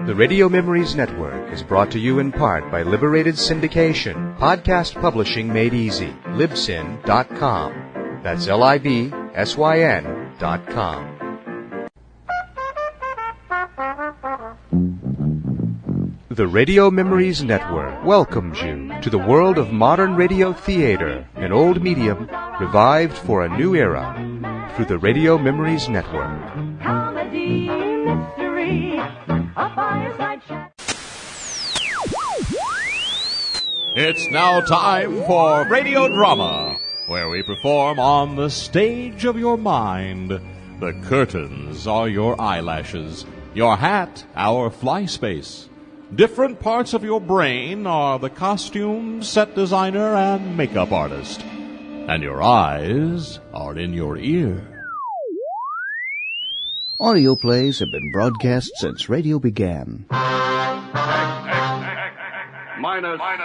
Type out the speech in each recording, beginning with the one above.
The Radio Memories Network is brought to you in part by Liberated Syndication, podcast publishing made easy, libsyn.com. That's libsyn.com. The Radio Memories Network welcomes you to the world of modern radio theater, an old medium revived for a new era through the Radio Memories Network. Comedy, mystery, a fireside chat. It's now time for Radio Drama, where we perform on the stage of your mind. The curtains are your eyelashes, your hat our fly space. Different parts of your brain are the costume, set designer, and makeup artist. And your eyes are in your ear. Audio plays have been broadcast since radio began. Minus one.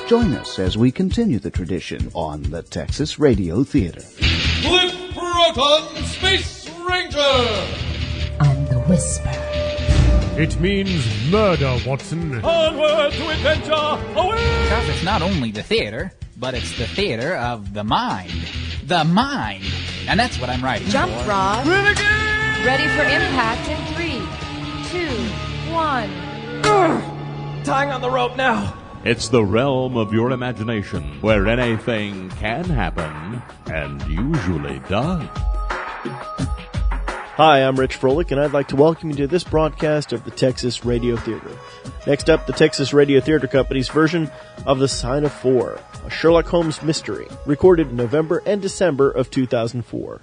Join us as we continue the tradition on the Texas Radio Theater. Cliff Proton, Space Ranger! I'm the Whisper. It means murder, Watson. Onward to adventure, away! Because it's not only the theater, but it's the theater of the mind. The mind! And that's what I'm writing Jump, for. Rob. Renegade! Ready for impact in 3, 2, 1. Tying on the rope now. It's the realm of your imagination, where anything can happen, and usually does. Hi, I'm Rich Froelich, and I'd like to welcome you to this broadcast of the Texas Radio Theater. Next up, the Texas Radio Theater Company's version of The Sign of Four, a Sherlock Holmes mystery, recorded in November and December of 2004.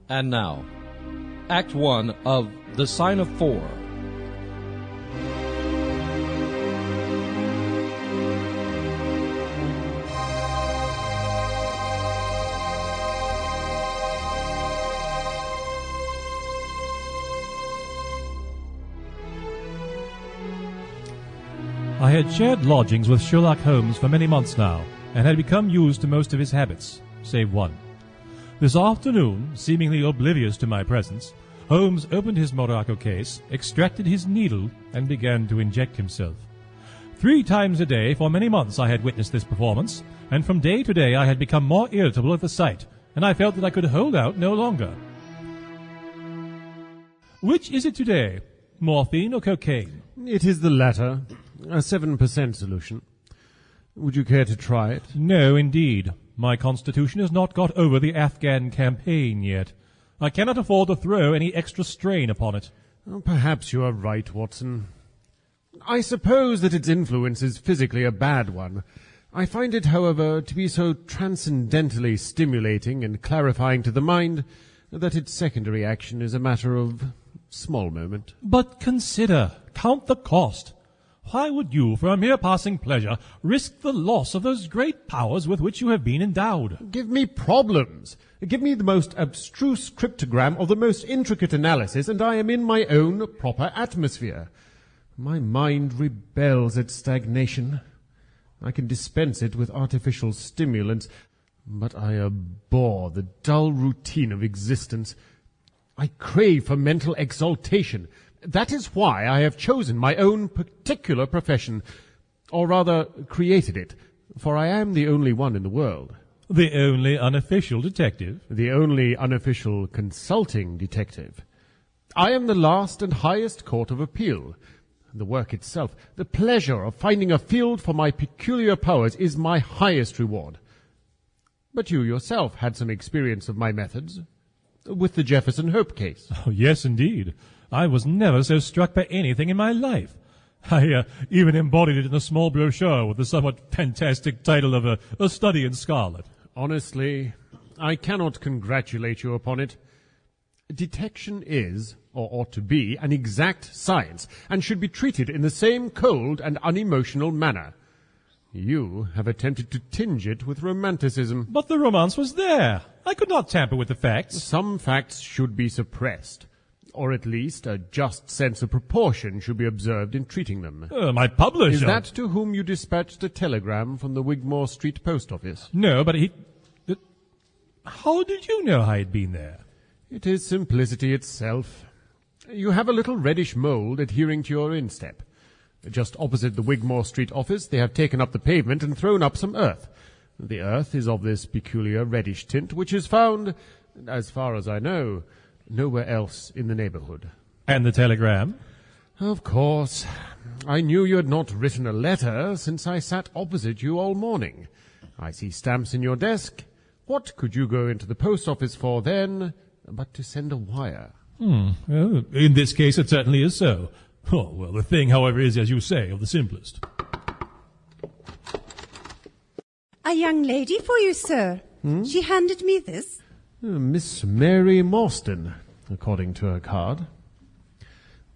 And now, Act 1 of The Sign of Four. I had shared lodgings with Sherlock Holmes for many months now, and had become used to most of his habits, save one. This afternoon, seemingly oblivious to my presence, Holmes opened his morocco case, extracted his needle, and began to inject himself. 3 times a day for many months I had witnessed this performance, and from day to day I had become more irritable at the sight, and I felt that I could hold out no longer. Which is it today, morphine or cocaine? It is the latter. A 7% solution. Would you care to try it? No, indeed. My constitution has not got over the Afghan campaign yet. I cannot afford to throw any extra strain upon it. Perhaps you are right, Watson. I suppose that its influence is physically a bad one. I find it, however, to be so transcendently stimulating and clarifying to the mind that its secondary action is a matter of small moment. But consider, count the cost. Why would you, for a mere passing pleasure, risk the loss of those great powers with which you have been endowed? Give me problems. Give me the most abstruse cryptogram or the most intricate analysis, and I am in my own proper atmosphere. My mind rebels at stagnation. I can dispense it with artificial stimulants, but I abhor the dull routine of existence. I crave for mental exaltation. That is why I have chosen my own particular profession, or rather created it, for I am the only one in the world. The only unofficial detective? The only unofficial consulting detective. I am the last and highest court of appeal. The work itself, the pleasure of finding a field for my peculiar powers, is my highest reward. But you yourself had some experience of my methods, with the Jefferson Hope case. Oh, yes, indeed. I was never so struck by anything in my life. I even embodied it in a small brochure with the somewhat fantastic title of A Study in Scarlet. Honestly, I cannot congratulate you upon it. Detection is, or ought to be, an exact science, and should be treated in the same cold and unemotional manner. You have attempted to tinge it with romanticism. But the romance was there. I could not tamper with the facts. Some facts should be suppressed. Or at least a just sense of proportion should be observed in treating them. My publisher... Is that to whom you dispatched a telegram from the Wigmore Street Post Office? No, but he... How did you know I had been there? It is simplicity itself. You have a little reddish mould adhering to your instep. Just opposite the Wigmore Street office, they have taken up the pavement and thrown up some earth. The earth is of this peculiar reddish tint, which is found, as far as I know, nowhere else in the neighbourhood. And the telegram? Of course. I knew you had not written a letter since I sat opposite you all morning. I see stamps in your desk. What could you go into the post office for then, but to send a wire? Well, in this case, it certainly is so. Oh, well, the thing, however, is, as you say, of the simplest. A young lady for you, sir. She handed me this. Miss Mary Morstan, according to her card.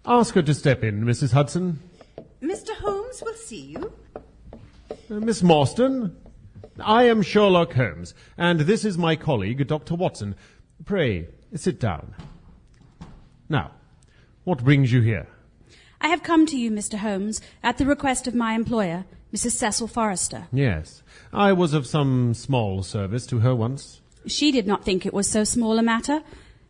Ask her to step in, Mrs. Hudson. Mr. Holmes will see you. Miss Morstan, I am Sherlock Holmes, and this is my colleague, Dr. Watson. Pray, sit down. Now, what brings you here? I have come to you, Mr. Holmes, at the request of my employer, Mrs. Cecil Forrester. Yes, I was of some small service to her once. She did not think it was so small a matter,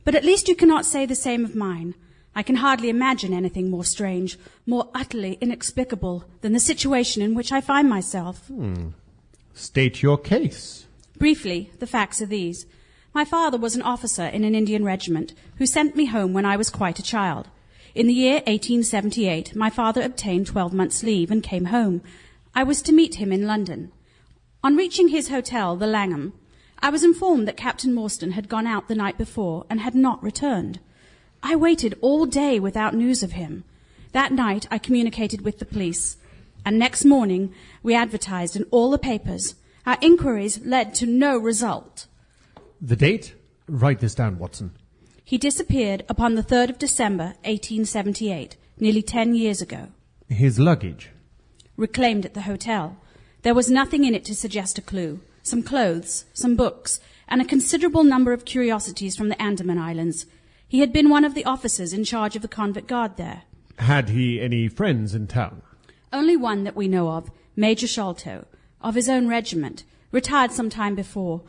but at least you cannot say the same of mine. I can hardly imagine anything more strange, more utterly inexplicable than the situation in which I find myself. State your case. Briefly, the facts are these. My father was an officer in an Indian regiment who sent me home when I was quite a child. In the year 1878, my father obtained 12 months' leave and came home. I was to meet him in London. On reaching his hotel, the Langham, I was informed that Captain Morstan had gone out the night before and had not returned. I waited all day without news of him. That night I communicated with the police, and next morning we advertised in all the papers. Our inquiries led to no result. The date? Write this down, Watson. He disappeared upon the 3rd of December, 1878, nearly 10 years ago. His luggage? Reclaimed at the hotel. There was nothing in it to suggest a clue. Some clothes, some books, and a considerable number of curiosities from the Andaman Islands. He had been one of the officers in charge of the convict guard there. Had he any friends in town? Only one that we know of, Major Sholto, of his own regiment, retired some time before.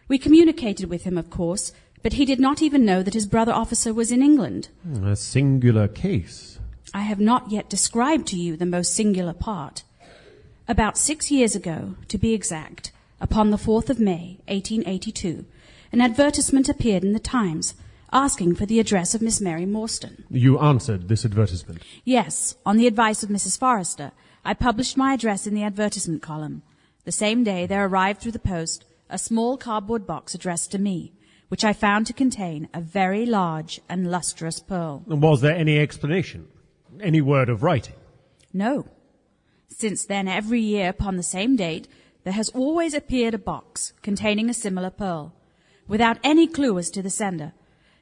We communicated with him, of course, but he did not even know that his brother officer was in England. A singular case. I have not yet described to you the most singular part. About 6 years ago, to be exact, upon the 4th of May, 1882, an advertisement appeared in the Times, asking for the address of Miss Mary Morstan. You answered this advertisement? Yes, on the advice of Mrs. Forrester. I published my address in the advertisement column. The same day there arrived through the post a small cardboard box addressed to me, which I found to contain a very large and lustrous pearl. Was there any explanation? Any word of writing? No. Since then, every year upon the same date, there has always appeared a box containing a similar pearl, without any clue as to the sender.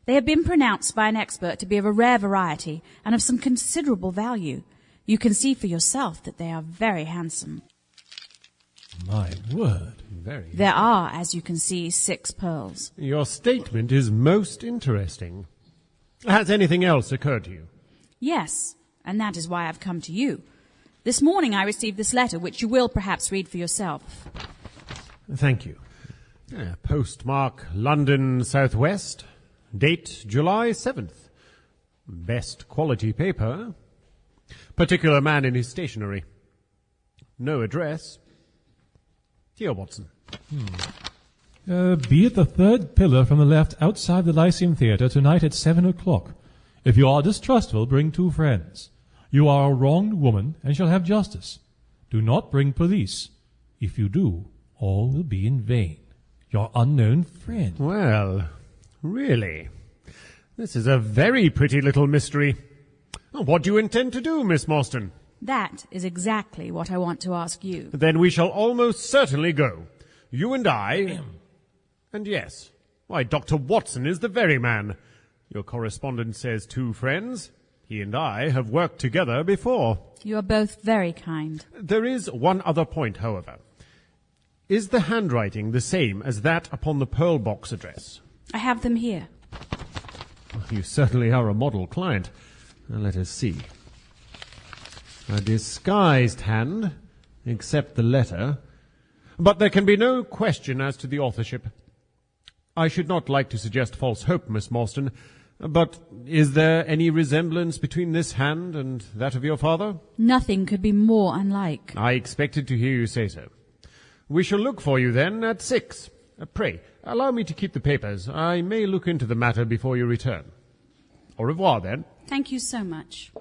They have been pronounced by an expert to be of a rare variety and of some considerable value. You can see for yourself that they are very handsome. My word. Very. There are, as you can see, 6 pearls. Your statement is most interesting. Has anything else occurred to you? Yes, and that is why I've come to you. This morning I received this letter, which you will perhaps read for yourself. Thank you. Postmark London Southwest. Date July 7th. Best quality paper. Particular man in his stationery. No address. Dear Watson. Be at the 3rd pillar from the left outside the Lyceum Theatre tonight at 7 o'clock. If you are distrustful, bring 2 friends. You are a wronged woman and shall have justice. Do not bring police. If you do, all will be in vain. Your unknown friend. Well, really, this is a very pretty little mystery. What do you intend to do, Miss Morstan? That is exactly what I want to ask you. Then we shall almost certainly go. You and I. And yes, why, Dr. Watson is the very man. Your correspondent says 2 friends. He and I have worked together before. You are both very kind. There is one other point, however. Is the handwriting the same as that upon the pearl box address? I have them here. You certainly are a model client. Now, let us see. A disguised hand, except the letter. But there can be no question as to the authorship. I should not like to suggest false hope, Miss Morstan, but is there any resemblance between this hand and that of your father? Nothing could be more unlike. I expected to hear you say so. We shall look for you then at 6. Pray, allow me to keep the papers. I may look into the matter before you return. Au revoir, then. Thank you so much.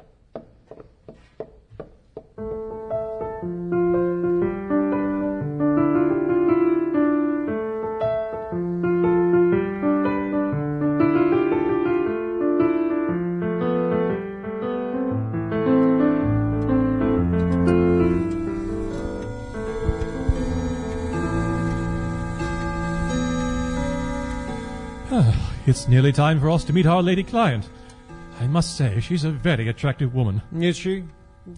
It's nearly time for us to meet our lady client. I must say, she's a very attractive woman. Is she?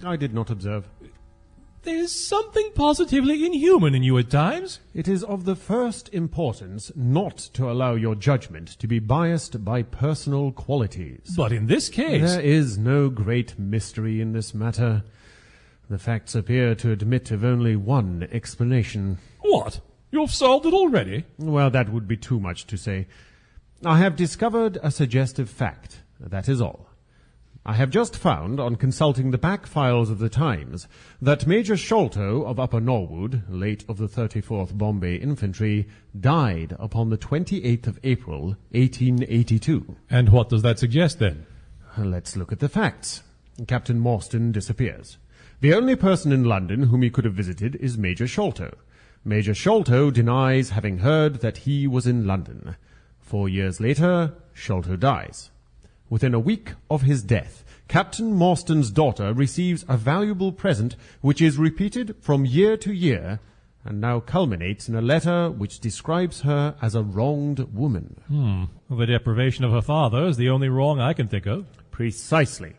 I did not observe. There's something positively inhuman in you at times. It is of the first importance not to allow your judgment to be biased by personal qualities. But in this case... There is no great mystery in this matter. The facts appear to admit of only one explanation. What? You've solved it already? Well, that would be too much to say. I have discovered a suggestive fact. That is all. I have just found, on consulting the back files of the Times, that Major Sholto of Upper Norwood, late of the 34th Bombay Infantry, died upon the 28th of April, 1882. And what does that suggest, then? Let's look at the facts. Captain Morstan disappears. The only person in London whom he could have visited is Major Sholto. Major Sholto denies having heard that he was in London. 4 years later, Sholto dies. Within a week of his death, Captain Morstan's daughter receives a valuable present which is repeated from year to year and now culminates in a letter which describes her as a wronged woman. The deprivation of her father is the only wrong I can think of. Precisely.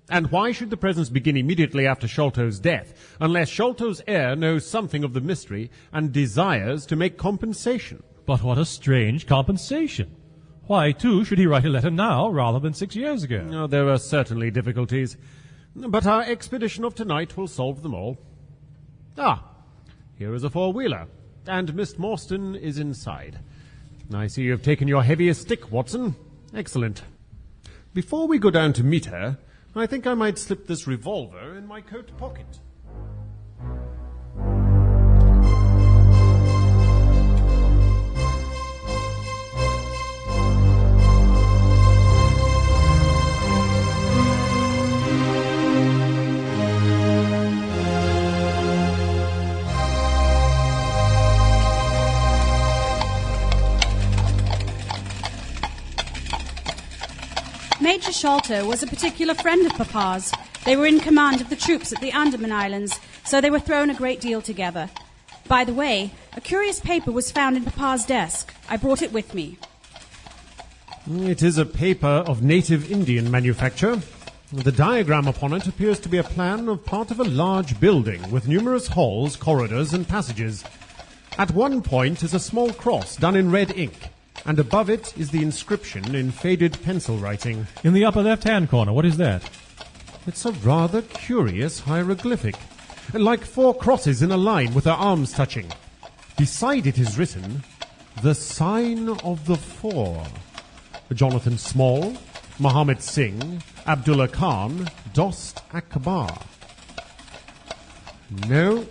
And why should the presents begin immediately after Sholto's death, unless Sholto's heir knows something of the mystery and desires to make compensation? But what a strange compensation. Why, too, should he write a letter now rather than 6 years ago? Oh, there are certainly difficulties, but our expedition of tonight will solve them all. Ah, here is a four-wheeler, and Miss Morstan is inside. I see you have taken your heaviest stick, Watson. Excellent. Before we go down to meet her, I think I might slip this revolver in my coat pocket. Major Sholto was a particular friend of Papa's. They were in command of the troops at the Andaman Islands, so they were thrown a great deal together. By the way, a curious paper was found in Papa's desk. I brought it with me. It is a paper of native Indian manufacture. The diagram upon it appears to be a plan of part of a large building with numerous halls, corridors, and passages. At one point is a small cross done in red ink, and above it is the inscription in faded pencil writing. In the upper left-hand corner, what is that? It's a rather curious hieroglyphic, like 4 crosses in a line with their arms touching. Beside it is written, "The Sign of the Four. Jonathan Small, Muhammad Singh, Abdullah Khan, Dost Akbar." No,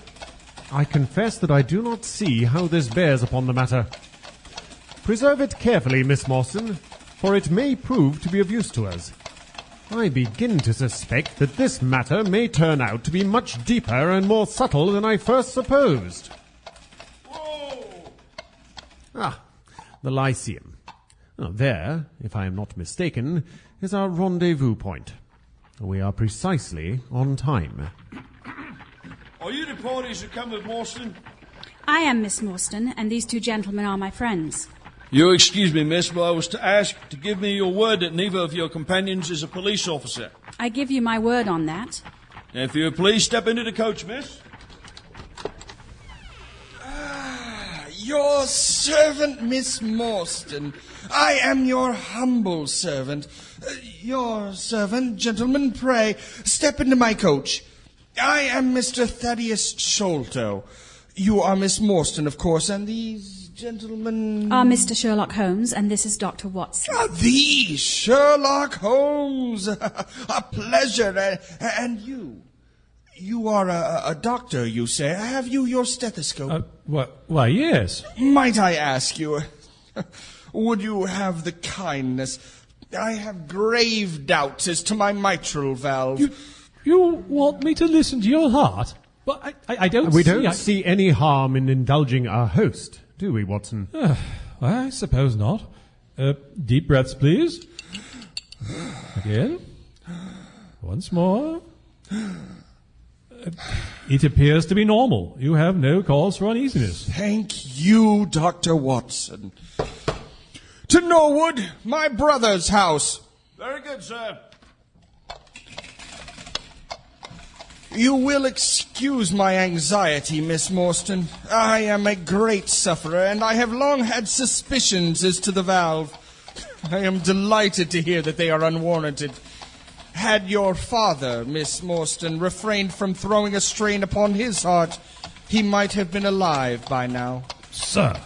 I confess that I do not see how this bears upon the matter. Preserve it carefully, Miss Morstan, for it may prove to be of use to us. I begin to suspect that this matter may turn out to be much deeper and more subtle than I first supposed. Whoa! Ah, the Lyceum. There, if I am not mistaken, is our rendezvous point. We are precisely on time. Are you the parties who come with Morstan? I am Miss Morstan, and these 2 gentlemen are my friends. You'll excuse me, miss, but I was to ask to give me your word that neither of your companions is a police officer. I give you my word on that. If you would please step into the coach, miss. Your servant, Miss Morstan. I am your humble servant. Your servant, gentlemen, pray, step into my coach. I am Mr. Thaddeus Sholto. You are Miss Morstan, of course, and these gentlemen... are Mr. Sherlock Holmes, and this is Dr. Watson. The Sherlock Holmes. A pleasure. And you? You are a doctor, you say. Have you your stethoscope? Why, yes. Might I ask you, would you have the kindness... I have grave doubts as to my mitral valve. You want me to listen to your heart? But I don't We don't see any harm in indulging our host, do we, Watson? I suppose not. Deep breaths, please. Again. Once more. It appears to be normal. You have no cause for uneasiness. Thank you, Dr. Watson. To Norwood, my brother's house. Very good, sir. You will excuse my anxiety, Miss Morstan. I am a great sufferer, and I have long had suspicions as to the valve. I am delighted to hear that they are unwarranted. Had your father, Miss Morstan, refrained from throwing a strain upon his heart, he might have been alive by now. Sir,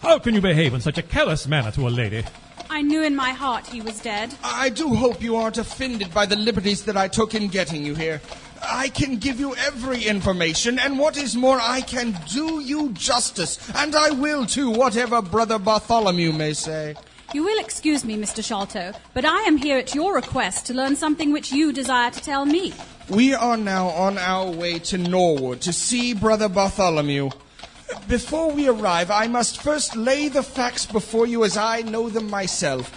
how can you behave in such a callous manner to a lady? I knew in my heart he was dead. I do hope you aren't offended by the liberties that I took in getting you here. I can give you every information, and what is more, I can do you justice, and I will too, whatever Brother Bartholomew may say. You will excuse me, Mr. Sholto, but I am here at your request to learn something which you desire to tell me. We are now on our way to Norwood to see Brother Bartholomew. Before we arrive, I must first lay the facts before you as I know them myself.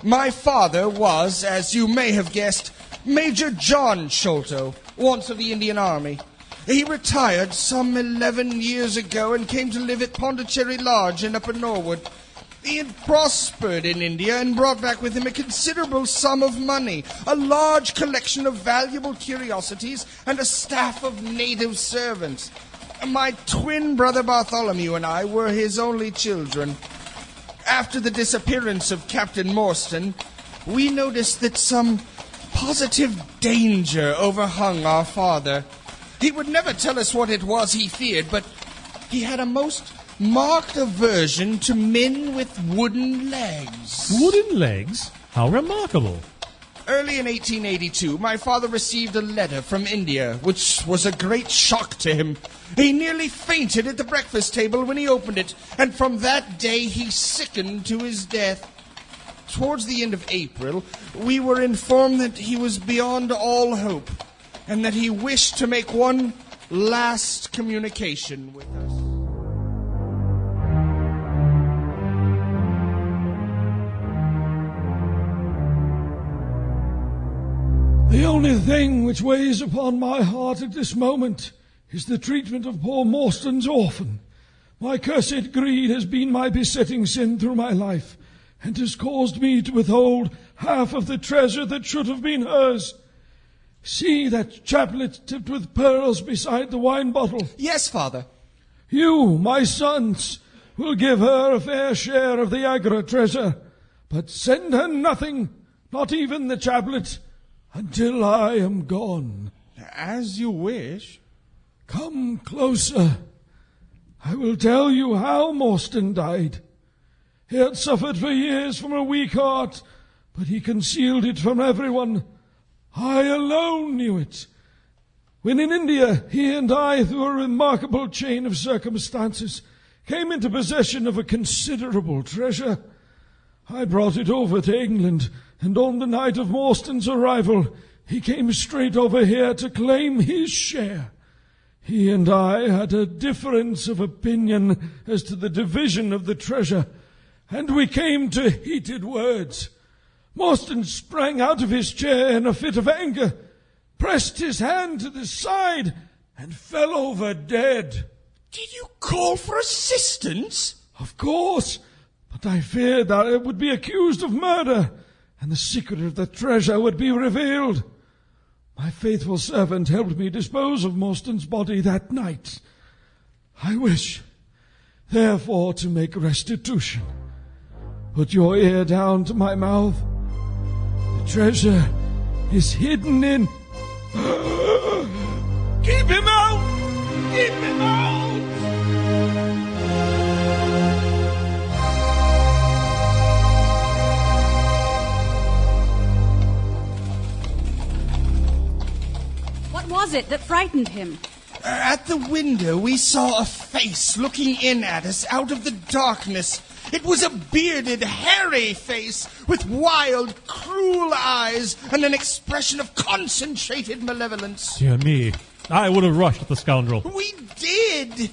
My father was, as you may have guessed, Major John Sholto, once of the Indian Army. He retired some 11 years ago and came to live at Pondicherry Lodge in Upper Norwood. He had prospered in India and brought back with him a considerable sum of money, a large collection of valuable curiosities, and a staff of native servants. My twin brother Bartholomew and I were his only children. After the disappearance of Captain Morstan, we noticed that some positive danger overhung our father. He would never tell us what it was he feared, but he had a most marked aversion to men with wooden legs. Wooden legs? How remarkable. Early in 1882, my father received a letter from India, which was a great shock to him. He nearly fainted at the breakfast table when he opened it, and from that day he sickened to his death. Towards the end of April, we were informed that he was beyond all hope, and that he wished to make one last communication with us. The only thing which weighs upon my heart at this moment is the treatment of poor Morstan's orphan. My cursed greed has been my besetting sin through my life, and has caused me to withhold half of the treasure that should have been hers. See that chaplet tipped with pearls beside the wine bottle? Yes, Father. You, my sons, will give her a fair share of the Agra treasure, but send her nothing, not even the chaplet, until I am gone. As you wish. Come closer. I will tell you how Morstan died. He had suffered for years from a weak heart, but he concealed it from everyone. I alone knew it. When in India, he and I, through a remarkable chain of circumstances, came into possession of a considerable treasure. I brought it over to England, and on the night of Morstan's arrival, he came straight over here to claim his share. He and I had a difference of opinion as to the division of the treasure, and we came to heated words. Morstan sprang out of his chair in a fit of anger, pressed his hand to the side, and fell over dead. Did you call for assistance? Of course, but I feared that I would be accused of murder, and the secret of the treasure would be revealed. My faithful servant helped me dispose of Morstan's body that night. I wish therefore to make restitution. Put your ear down to my mouth. The treasure is hidden in... Keep him out! Keep him out! What was it that frightened him? At the window, we saw a face looking in at us out of the darkness. It was a bearded, hairy face with wild, cruel eyes and an expression of concentrated malevolence. Dear me, I would have rushed at the scoundrel. We did,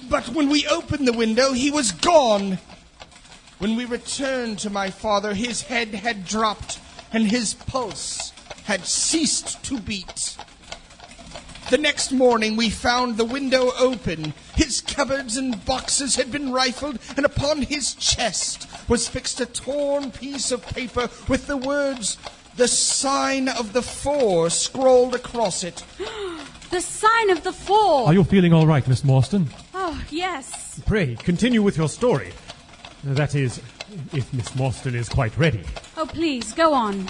but when we opened the window, he was gone. When we returned to my father, his head had dropped and his pulse had ceased to beat. The next morning we found the window open. His cupboards and boxes had been rifled, and upon his chest was fixed a torn piece of paper with the words, "The Sign of the Four," scrawled across it. The Sign of the Four! Are you feeling all right, Miss Morstan? Oh, yes. Pray, continue with your story. That is, if Miss Morstan is quite ready. Oh, please, go on.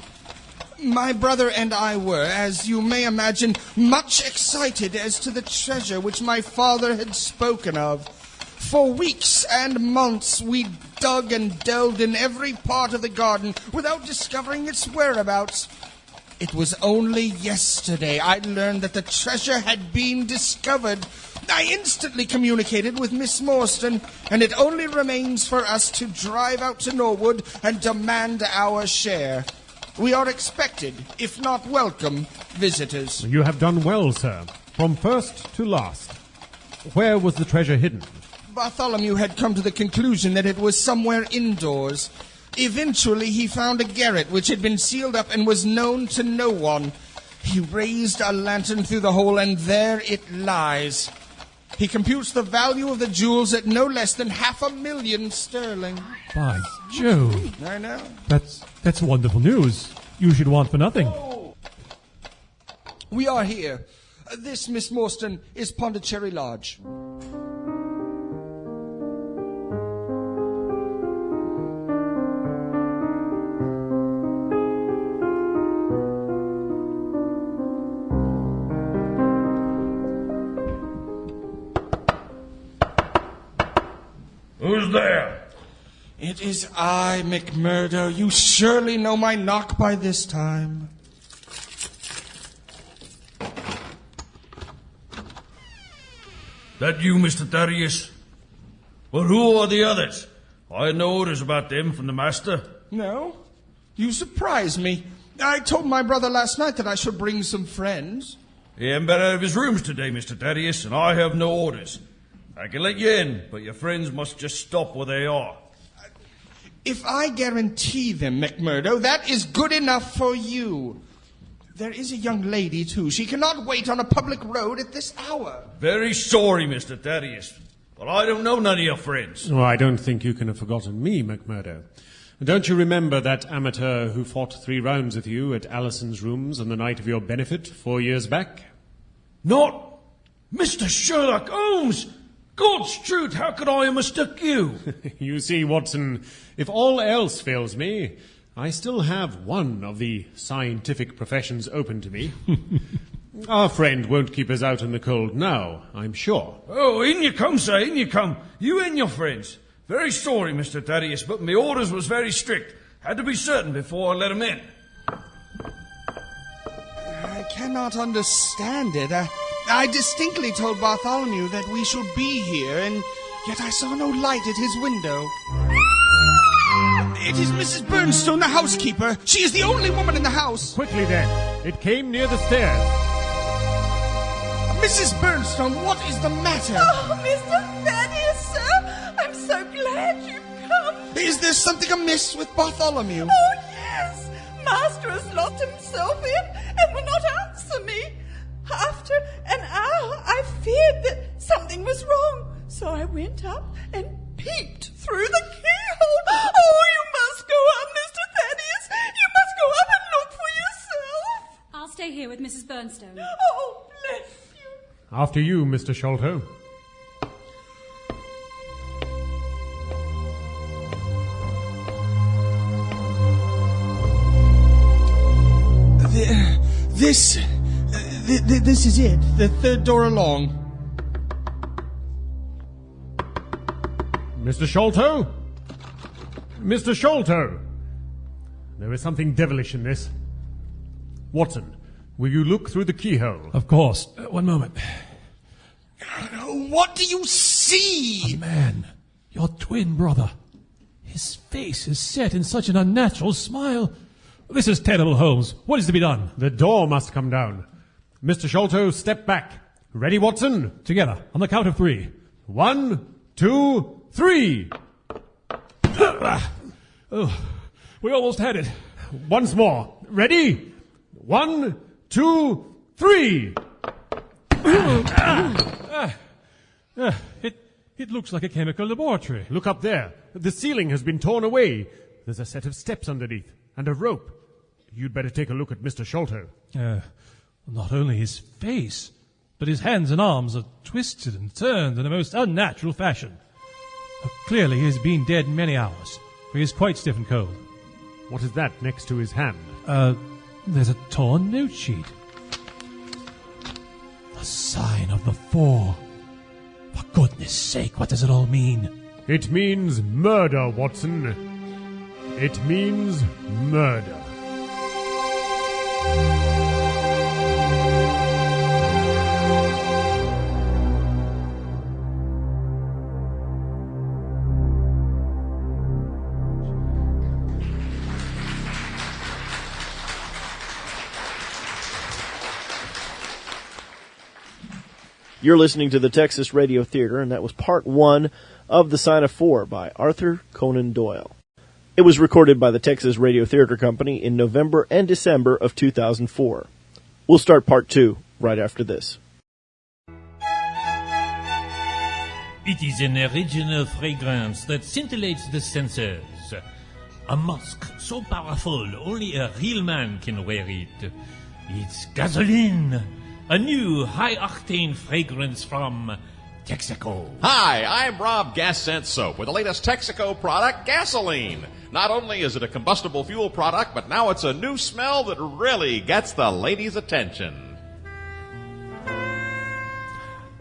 My brother and I were, as you may imagine, much excited as to the treasure which my father had spoken of. For weeks and months we dug and delved in every part of the garden without discovering its whereabouts. It was only yesterday I learned that the treasure had been discovered. I instantly communicated with Miss Morstan, and it only remains for us to drive out to Norwood and demand our share. We are expected, if not welcome, visitors. You have done well, sir. From first to last. Where was the treasure hidden? Bartholomew had come to the conclusion that it was somewhere indoors. Eventually, he found a garret which had been sealed up and was known to no one. He raised a lantern through the hole, and there it lies. He computes the value of the jewels at no less than 500,000 sterling. By Jove. I know. That's wonderful news. You should want for nothing. Oh. We are here. This, Miss Morstan, is Pondicherry Lodge. Who's there? It is I, McMurdo. You surely know my knock by this time. That you, Mr. Thaddeus? Well, who are the others? I had no orders about them from the master. No? You surprise me. I told my brother last night that I should bring some friends. He hasn't been out of his rooms today, Mr. Thaddeus, and I have no orders. I can let you in, but your friends must just stop where they are. If I guarantee them, McMurdo, that is good enough for you. There is a young lady, too. She cannot wait on a public road at this hour. Very sorry, Mr. Thaddeus, but I don't know none of your friends. Oh, I don't think you can have forgotten me, McMurdo. Don't you remember that amateur who fought 3 rounds with you at Allison's rooms on the night of your benefit 4 years back? Not Mr. Sherlock Holmes! God's truth, how could I have mistook you? You see, Watson, if all else fails me, I still have one of the scientific professions open to me. Our friend won't keep us out in the cold now, I'm sure. Oh, in you come, sir, in you come. You and your friends. Very sorry, Mr. Thaddeus, but my orders was very strict. Had to be certain before I let 'em in. I cannot understand it. I distinctly told Bartholomew that we should be here, and yet I saw no light at his window. It is Mrs. Bernstone, the housekeeper. She is the only woman in the house. Quickly, then. It came near the stairs. Mrs. Bernstone, what is the matter? Oh, Mr. Thaddeus, sir. I'm so glad you've come. Is there something amiss with Bartholomew? Oh, yes. Master has locked himself in and will not answer me. After an hour, I feared that something was wrong, so I went up and peeped through the keyhole. Oh, you must go up, Mr. Thaddeus. You must go up and look for yourself. I'll stay here with Mrs. Bernstone. Oh, bless you. After you, Mr. Sholto. This is it. The third door along. Mr. Sholto? Mr. Sholto! There is something devilish in this. Watson, will you look through the keyhole? Of course. One moment. What do you see? A man. Your twin brother. His face is set in such an unnatural smile. This is terrible, Holmes. What is to be done? The door must come down. Mr. Sholto, step back. Ready, Watson? Together, on the count of 3. 1, 2, 3. Oh, we almost had it. Once more. Ready? 1, 2, 3. It looks like a chemical laboratory. Look up there. The ceiling has been torn away. There's a set of steps underneath and a rope. You'd better take a look at Mr. Sholto. Not only his face, but his hands and arms are twisted and turned in a most unnatural fashion. Clearly he has been dead many hours, for he is quite stiff and cold. What is that next to his hand? There's a torn note sheet. The sign of the 4. For goodness sake, what does it all mean? It means murder, Watson. It means murder. You're listening to the Texas Radio Theater, and that was part 1 of The Sign of 4 by Arthur Conan Doyle. It was recorded by the Texas Radio Theater Company in November and December of 2004. We'll start part 2 right after this. It is an original fragrance that scintillates the senses. A musk so powerful only a real man can wear it. It's gasoline. A new high-octane fragrance from Texaco. Hi, I'm Rob Gas Scent Soap with the latest Texaco product, gasoline. Not only is it a combustible fuel product, but now it's a new smell that really gets the ladies' attention.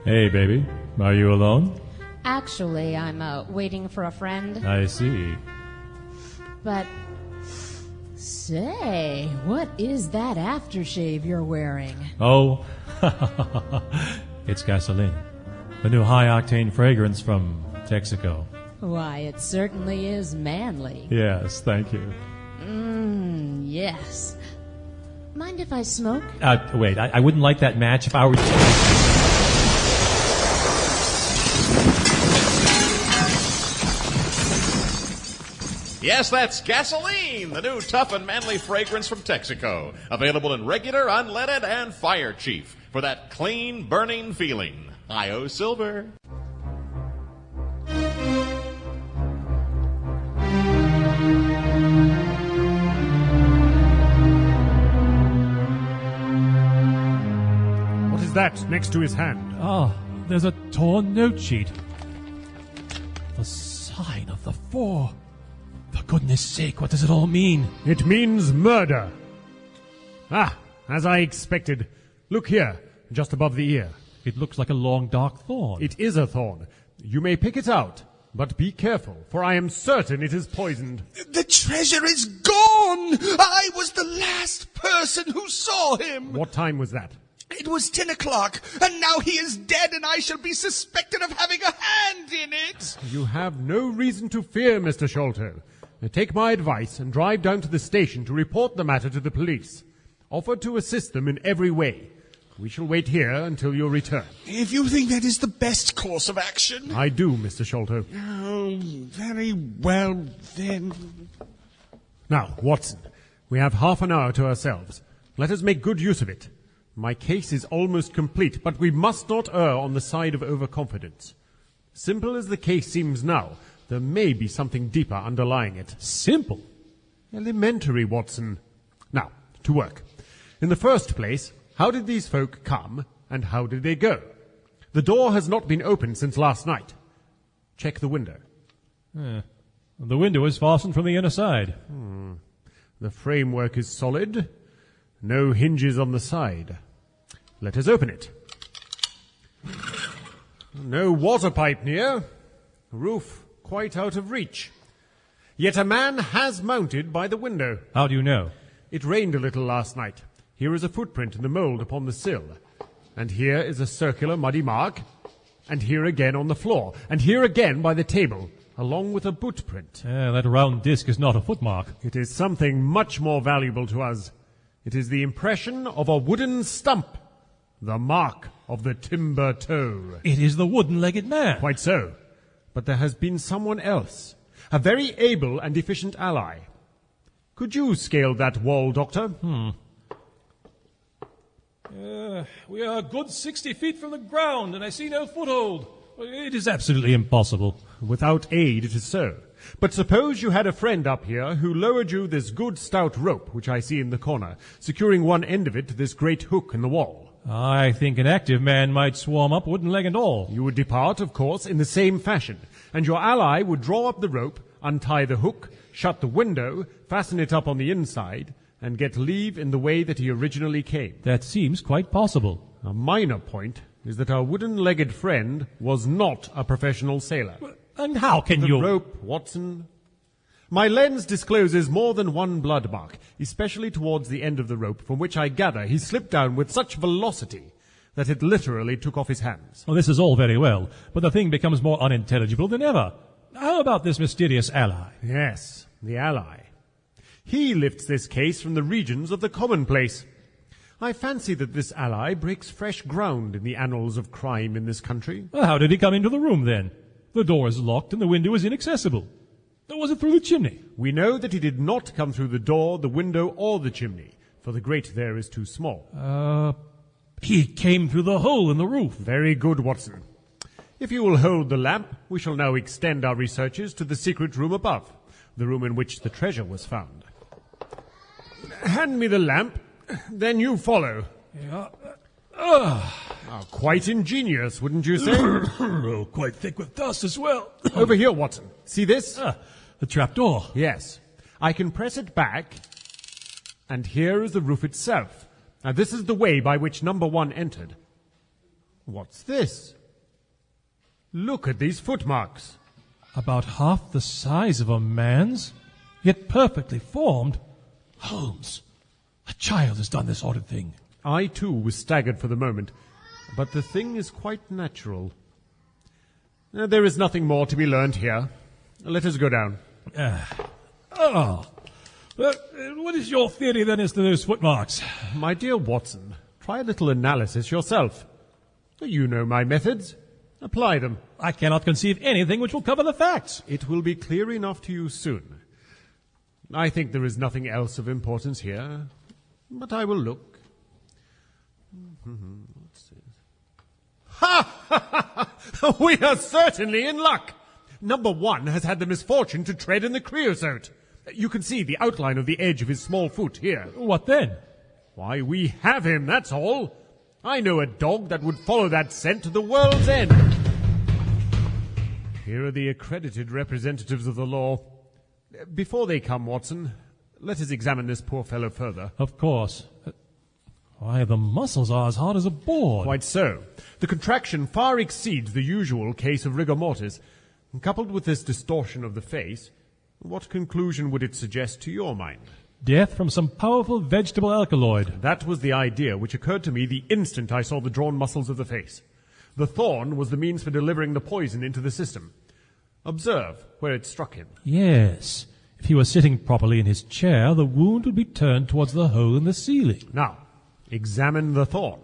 Hey, baby. Are you alone? Actually, I'm waiting for a friend. I see. But, say, what is that aftershave you're wearing? Oh, it's gasoline. The new high-octane fragrance from Texaco. Why, it certainly is manly. Yes, thank you. Yes. Mind if I smoke? Wait, I wouldn't like that match if I were... Yes, that's gasoline, the new tough and manly fragrance from Texaco. Available in regular, unleaded, and fire chief for that clean, burning feeling. I.O. Silver. What is that next to his hand? There's a torn note sheet. The sign of the 4. For goodness sake, what does it all mean? It means murder. As I expected. Look here, just above the ear. It looks like a long, dark thorn. It is a thorn. You may pick it out, but be careful, for I am certain it is poisoned. The treasure is gone! I was the last person who saw him! What time was that? It was 10 o'clock, and now he is dead, and I shall be suspected of having a hand in it! You have no reason to fear, Mr. Sholto. Take my advice and drive down to the station to report the matter to the police. Offer to assist them in every way. We shall wait here until your return. If you think that is the best course of action. I do, Mr. Sholto. Oh, very well, then. Now, Watson, we have half an hour to ourselves. Let us make good use of it. My case is almost complete, but we must not err on the side of overconfidence. Simple as the case seems now, there may be something deeper underlying it. Simple? Elementary, Watson. Now, to work. In the first place, how did these folk come, and how did they go? The door has not been opened since last night. Check the window. The window is fastened from the inner side. The framework is solid. No hinges on the side. Let us open it. No water pipe near. Roof quite out of reach. Yet a man has mounted by the window. How do you know? It rained a little last night. Here is a footprint in the mould upon the sill. And here is a circular muddy mark. And here again on the floor. And here again by the table, along with a boot print. That round disc is not a footmark. It is something much more valuable to us. It is the impression of a wooden stump. The mark of the timber toe. It is the wooden-legged man. Quite so. But there has been someone else. A very able and efficient ally. Could you scale that wall, Doctor? We are a good 60 feet from the ground, and I see no foothold. It is absolutely impossible. Without aid, it is so. But suppose you had a friend up here who lowered you this good stout rope, which I see in the corner, securing one end of it to this great hook in the wall. I think an active man might swarm up, wooden leg and all. You would depart, of course, in the same fashion, and your ally would draw up the rope, untie the hook, shut the window, fasten it up on the inside, and get leave in the way that he originally came. That seems quite possible. A minor point is that our wooden-legged friend was not a professional sailor. And how can the you... rope, Watson. My lens discloses more than one blood mark, especially towards the end of the rope, from which I gather he slipped down with such velocity that it literally took off his hands. Well, this is all very well, but the thing becomes more unintelligible than ever. How about this mysterious ally? Yes, the ally. He lifts this case from the regions of the commonplace. I fancy that this ally breaks fresh ground in the annals of crime in this country. Well, how did he come into the room, then? The door is locked and the window is inaccessible. Or was it through the chimney? We know that he did not come through the door, the window, or the chimney, for the grate there is too small. He came through the hole in the roof. Very good, Watson. If you will hold the lamp, we shall now extend our researches to the secret room above, the room in which the treasure was found. Hand me the lamp, then you follow. Yeah. Quite ingenious, wouldn't you say? Oh, quite thick with dust as well. Over here, Watson. See this? The trapdoor. Yes. I can press it back, and here is the roof itself. Now, this is the way by which number 1 entered. What's this? Look at these footmarks. About half the size of a man's, yet perfectly formed. Holmes, a child has done this horrid thing. I, too, was staggered for the moment, but the thing is quite natural. There is nothing more to be learned here. Let us go down. What is your theory, then, as to those footmarks? My dear Watson, try a little analysis yourself. You know my methods. Apply them. I cannot conceive anything which will cover the facts. It will be clear enough to you soon. I think there is nothing else of importance here, but I will look. What's this? Ha! We are certainly in luck. Number 1 has had the misfortune to tread in the creosote. You can see the outline of the edge of his small foot here. What then? Why, we have him, that's all. I know a dog that would follow that scent to the world's end. Here are the accredited representatives of the law. Before they come, Watson, let us examine this poor fellow further. Of course. Why, the muscles are as hard as a board. Quite so. The contraction far exceeds the usual case of rigor mortis. Coupled with this distortion of the face, what conclusion would it suggest to your mind? Death from some powerful vegetable alkaloid. That was the idea which occurred to me the instant I saw the drawn muscles of the face. The thorn was the means for delivering the poison into the system. Observe where it struck him. Yes. If he were sitting properly in his chair, the wound would be turned towards the hole in the ceiling. Now, examine the thorn.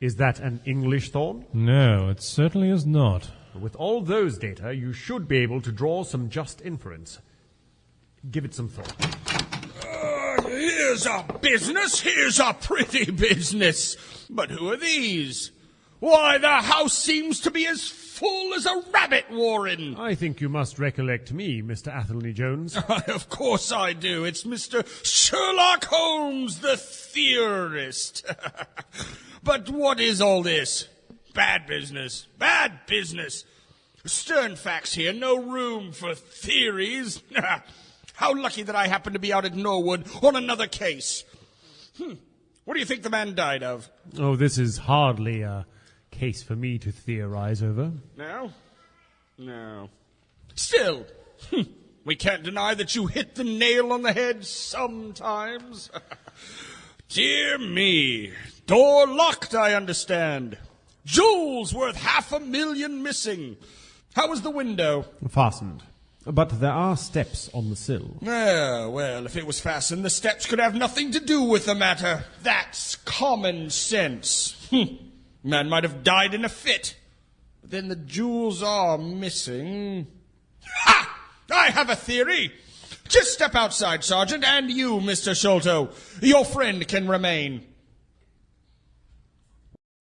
Is that an English thorn? No, it certainly is not. With all those data, you should be able to draw some just inference. Give it some thought. Here's a business, here's a pretty business. But who are these? Why, the house seems to be as full as a rabbit warren. I think you must recollect me, Mr. Athelney Jones. Of course I do. It's Mr. Sherlock Holmes, the theorist. But what is all this? Bad business. Bad business. Stern facts here. No room for theories. How lucky that I happen to be out at Norwood on another case. What do you think the man died of? Oh, this is hardly a case for me to theorize over. No? No. Still, we can't deny that you hit the nail on the head sometimes. Dear me. Door locked, I understand. Jewels worth $500,000 missing. How was the window? Fastened. But there are steps on the sill. Well, if it was fastened, the steps could have nothing to do with the matter. That's common sense. Man might have died in a fit. But then the jewels are missing. Ha! I have a theory. Just step outside, Sergeant, and you, Mr. Sholto. Your friend can remain.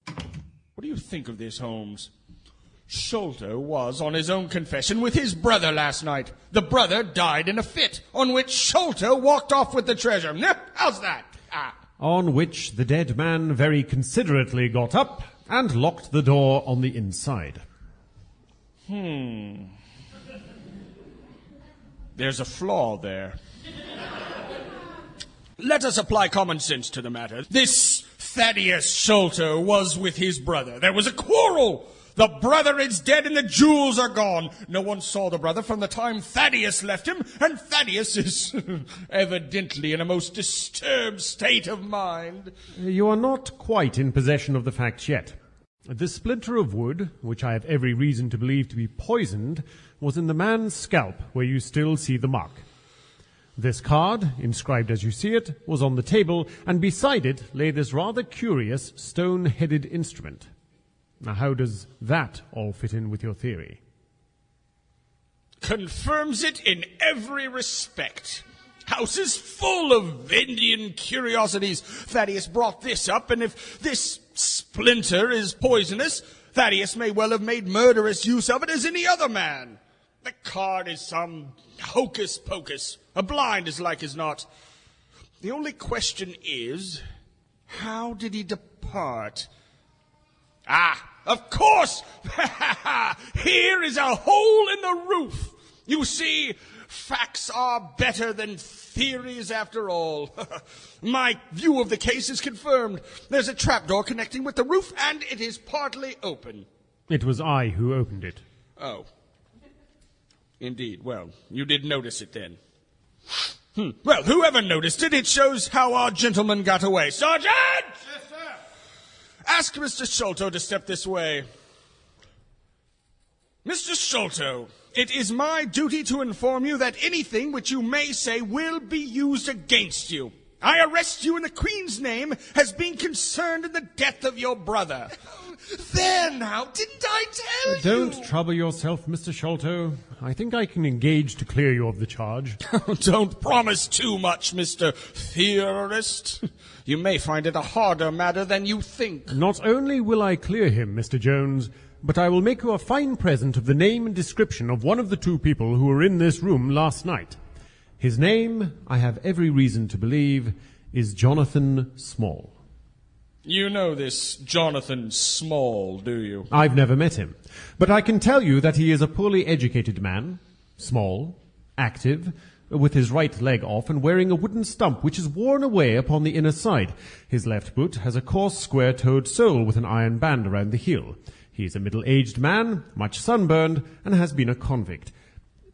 What do you think of this, Holmes? Sholto was on his own confession with his brother last night. The brother died in a fit, on which Sholto walked off with the treasure. How's that? On which the dead man very considerately got up and locked the door on the inside. There's a flaw there. Let us apply common sense to the matter. This Thaddeus Sholto was with his brother. There was a quarrel. The brother is dead and the jewels are gone. No one saw the brother from the time Thaddeus left him, and Thaddeus is evidently in a most disturbed state of mind. You are not quite in possession of the facts yet. The splinter of wood, which I have every reason to believe to be poisoned, was in the man's scalp, where you still see the mark. This card, inscribed as you see it, was on the table, and beside it lay this rather curious stone-headed instrument. Now, how does that all fit in with your theory? Confirms it in every respect. House is full of Indian curiosities. Thaddeus brought this up, and if this splinter is poisonous, Thaddeus may well have made murderous use of it as any other man. The card is some hocus-pocus, a blind as like as not. The only question is, how did he depart? Of course! Here is a hole in the roof. You see, facts are better than theories after all. My view of the case is confirmed. There's a trapdoor connecting with the roof, and it is partly open. It was I who opened it. Oh. Indeed. Well, you did notice it then. Well, whoever noticed it, it shows how our gentleman got away. Sergeant! Yes, sir. Ask Mr. Sholto to step this way. Mr. Sholto, it is my duty to inform you that anything which you may say will be used against you. I arrest you in the Queen's name as being concerned in the death of your brother. There now, didn't I tell you? Don't trouble yourself, Mr. Sholto. I think I can engage to clear you of the charge. Don't promise too much, Mr. Theorist. You may find it a harder matter than you think. Not only will I clear him, Mr. Jones, but I will make you a fine present of the name and description of one of the two people who were in this room last night. His name, I have every reason to believe, is Jonathan Small. You know this Jonathan Small, do you? I've never met him, but I can tell you that he is a poorly educated man, small, active, with his right leg off and wearing a wooden stump which is worn away upon the inner side. His left boot has a coarse square-toed sole with an iron band around the heel. He is a middle-aged man, much sunburned, and has been a convict.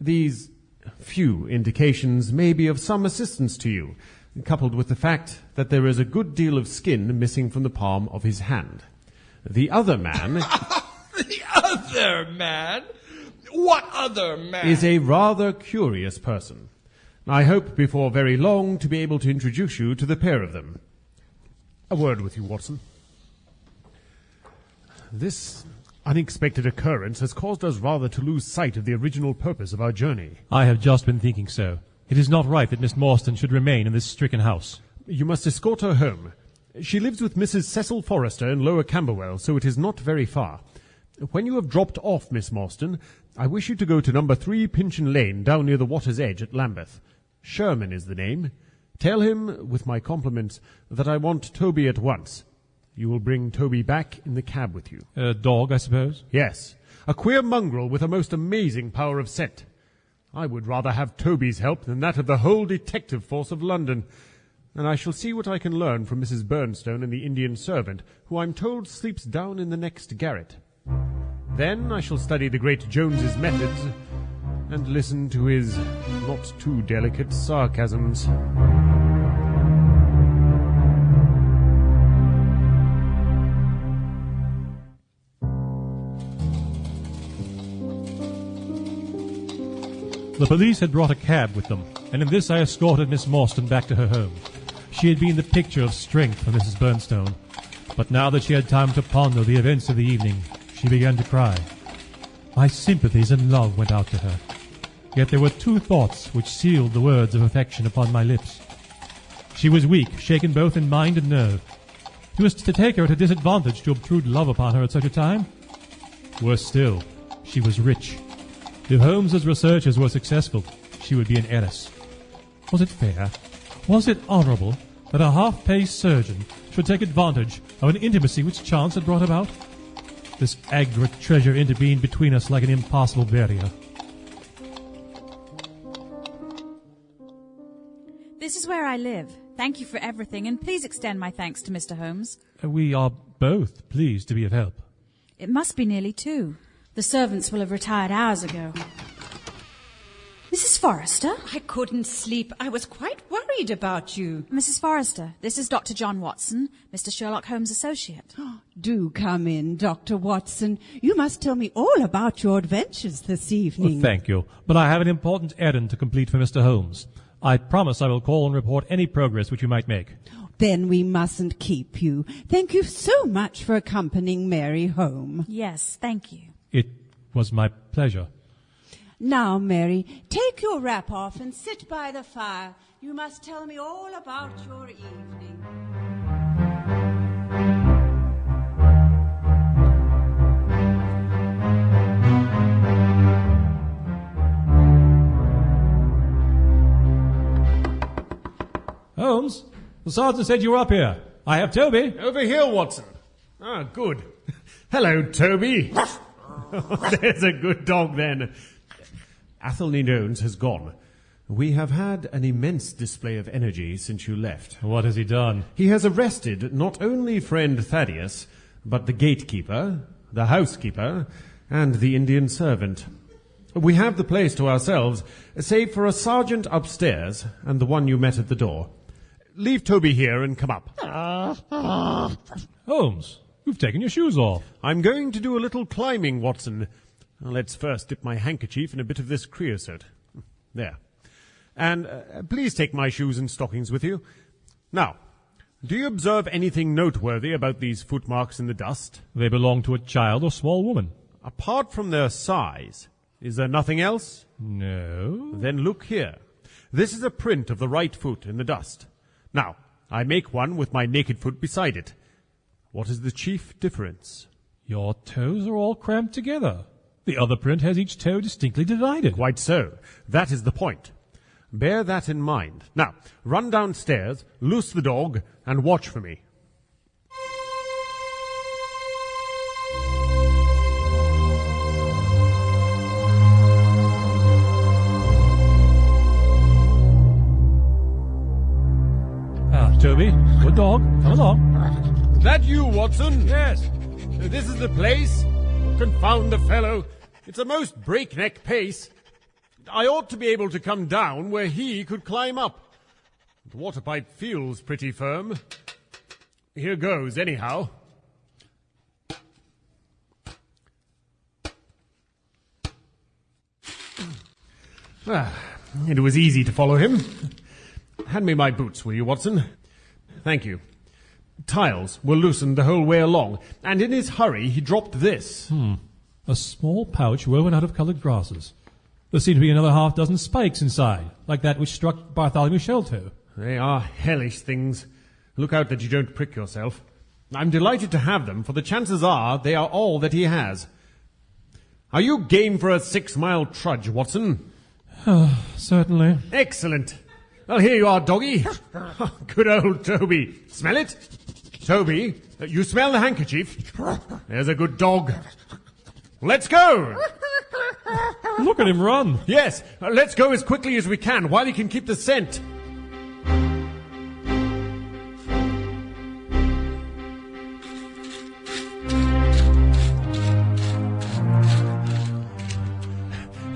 These few indications may be of some assistance to you, coupled with the fact that there is a good deal of skin missing from the palm of his hand. The other man... The other man? What other man? Is a rather curious person. I hope before very long to be able to introduce you to the pair of them. A word with you, Watson. This unexpected occurrence has caused us rather to lose sight of the original purpose of our journey. I have just been thinking so. It is not right that Miss Morstan should remain in this stricken house. You must escort her home. She lives with Mrs. Cecil Forrester in Lower Camberwell, so it is not very far. When you have dropped off Miss Morstan, I wish you to go to number 3 Pinchin Lane, down near the water's edge at Lambeth. Sherman is the name. Tell him, with my compliments, that I want Toby at once. You will bring Toby back in the cab with you. A dog, I suppose? Yes. A queer mongrel with a most amazing power of scent. I would rather have Toby's help than that of the whole detective force of London. and I shall see what I can learn from Mrs. Bernstone and the Indian servant, who I'm told sleeps down in the next garret. Then I shall study the great Jones's methods, and listen to his not too delicate sarcasms. The police had brought a cab with them, and in this I escorted Miss Morstan back to her home. She had been the picture of strength for Mrs. Bernstone, but now that she had time to ponder the events of the evening, she began to cry. My sympathies and love went out to her. Yet there were two thoughts which sealed the words of affection upon my lips. She was weak, shaken both in mind and nerve. It was to take her at a disadvantage to obtrude love upon her at such a time. Worse still, she was rich. If Holmes's researches were successful, she would be an heiress. Was it fair? Was it honourable that a half-pay surgeon should take advantage of an intimacy which chance had brought about? This aggregate treasure intervened between us like an impassable barrier. This is where I live. Thank you for everything, and please extend my thanks to Mr. Holmes. We are both pleased to be of help. It must be nearly 2. The servants will have retired hours ago. Mrs. Forrester? I couldn't sleep. I was quite worried about you. Mrs. Forrester, this is Dr. John Watson, Mr. Sherlock Holmes' associate. Do come in, Dr. Watson. You must tell me all about your adventures this evening. Well, thank you, but I have an important errand to complete for Mr. Holmes. I promise I will call and report any progress which you might make. Then we mustn't keep you. Thank you so much for accompanying Mary home. Yes, thank you. It was my pleasure. Now, Mary, take your wrap off and sit by the fire. You must tell me all about your evening. Holmes, the sergeant said you were up here. I have Toby. Over here, Watson. Ah, good. Hello, Toby. There's a good dog, then. Athelney Jones has gone. We have had an immense display of energy since you left. What has he done? He has arrested not only friend Thaddeus, but the gatekeeper, the housekeeper, and the Indian servant. We have the place to ourselves, save for a sergeant upstairs and the one you met at the door. Leave Toby here and come up. Holmes, you've taken your shoes off. I'm going to do a little climbing, Watson. Let's first dip my handkerchief in a bit of this creosote. There. And please take my shoes and stockings with you. Now, do you observe anything noteworthy about these footmarks in the dust? They belong to a child or small woman. Apart from their size, is there nothing else? No. Then look here. This is a print of the right foot in the dust. Now, I make one with my naked foot beside it. What is the chief difference? Your toes are all cramped together. The other print has each toe distinctly divided. Quite so. That is the point. Bear that in mind. Now, run downstairs, loose the dog, and watch for me. Toby, good dog. Come along. That you, Watson? Yes. This is the place? Confound the fellow. It's a most breakneck pace. I ought to be able to come down where he could climb up. The water pipe feels pretty firm. Here goes, anyhow. It was easy to follow him. Hand me my boots, will you, Watson? Thank you. Tiles were loosened the whole way along, and in his hurry he dropped this. A small pouch woven out of coloured grasses. There seem to be another half-dozen spikes inside, like that which struck Bartholomew Shelto. They are hellish things. Look out that you don't prick yourself. I'm delighted to have them, for the chances are they are all that he has. Are you game for a 6-mile trudge, Watson? Certainly. Excellent. Well, here you are, doggy. Good old Toby. Smell it? Toby, you smell the handkerchief? There's a good dog. Let's go! Look at him run. Yes, let's go as quickly as we can while he can keep the scent.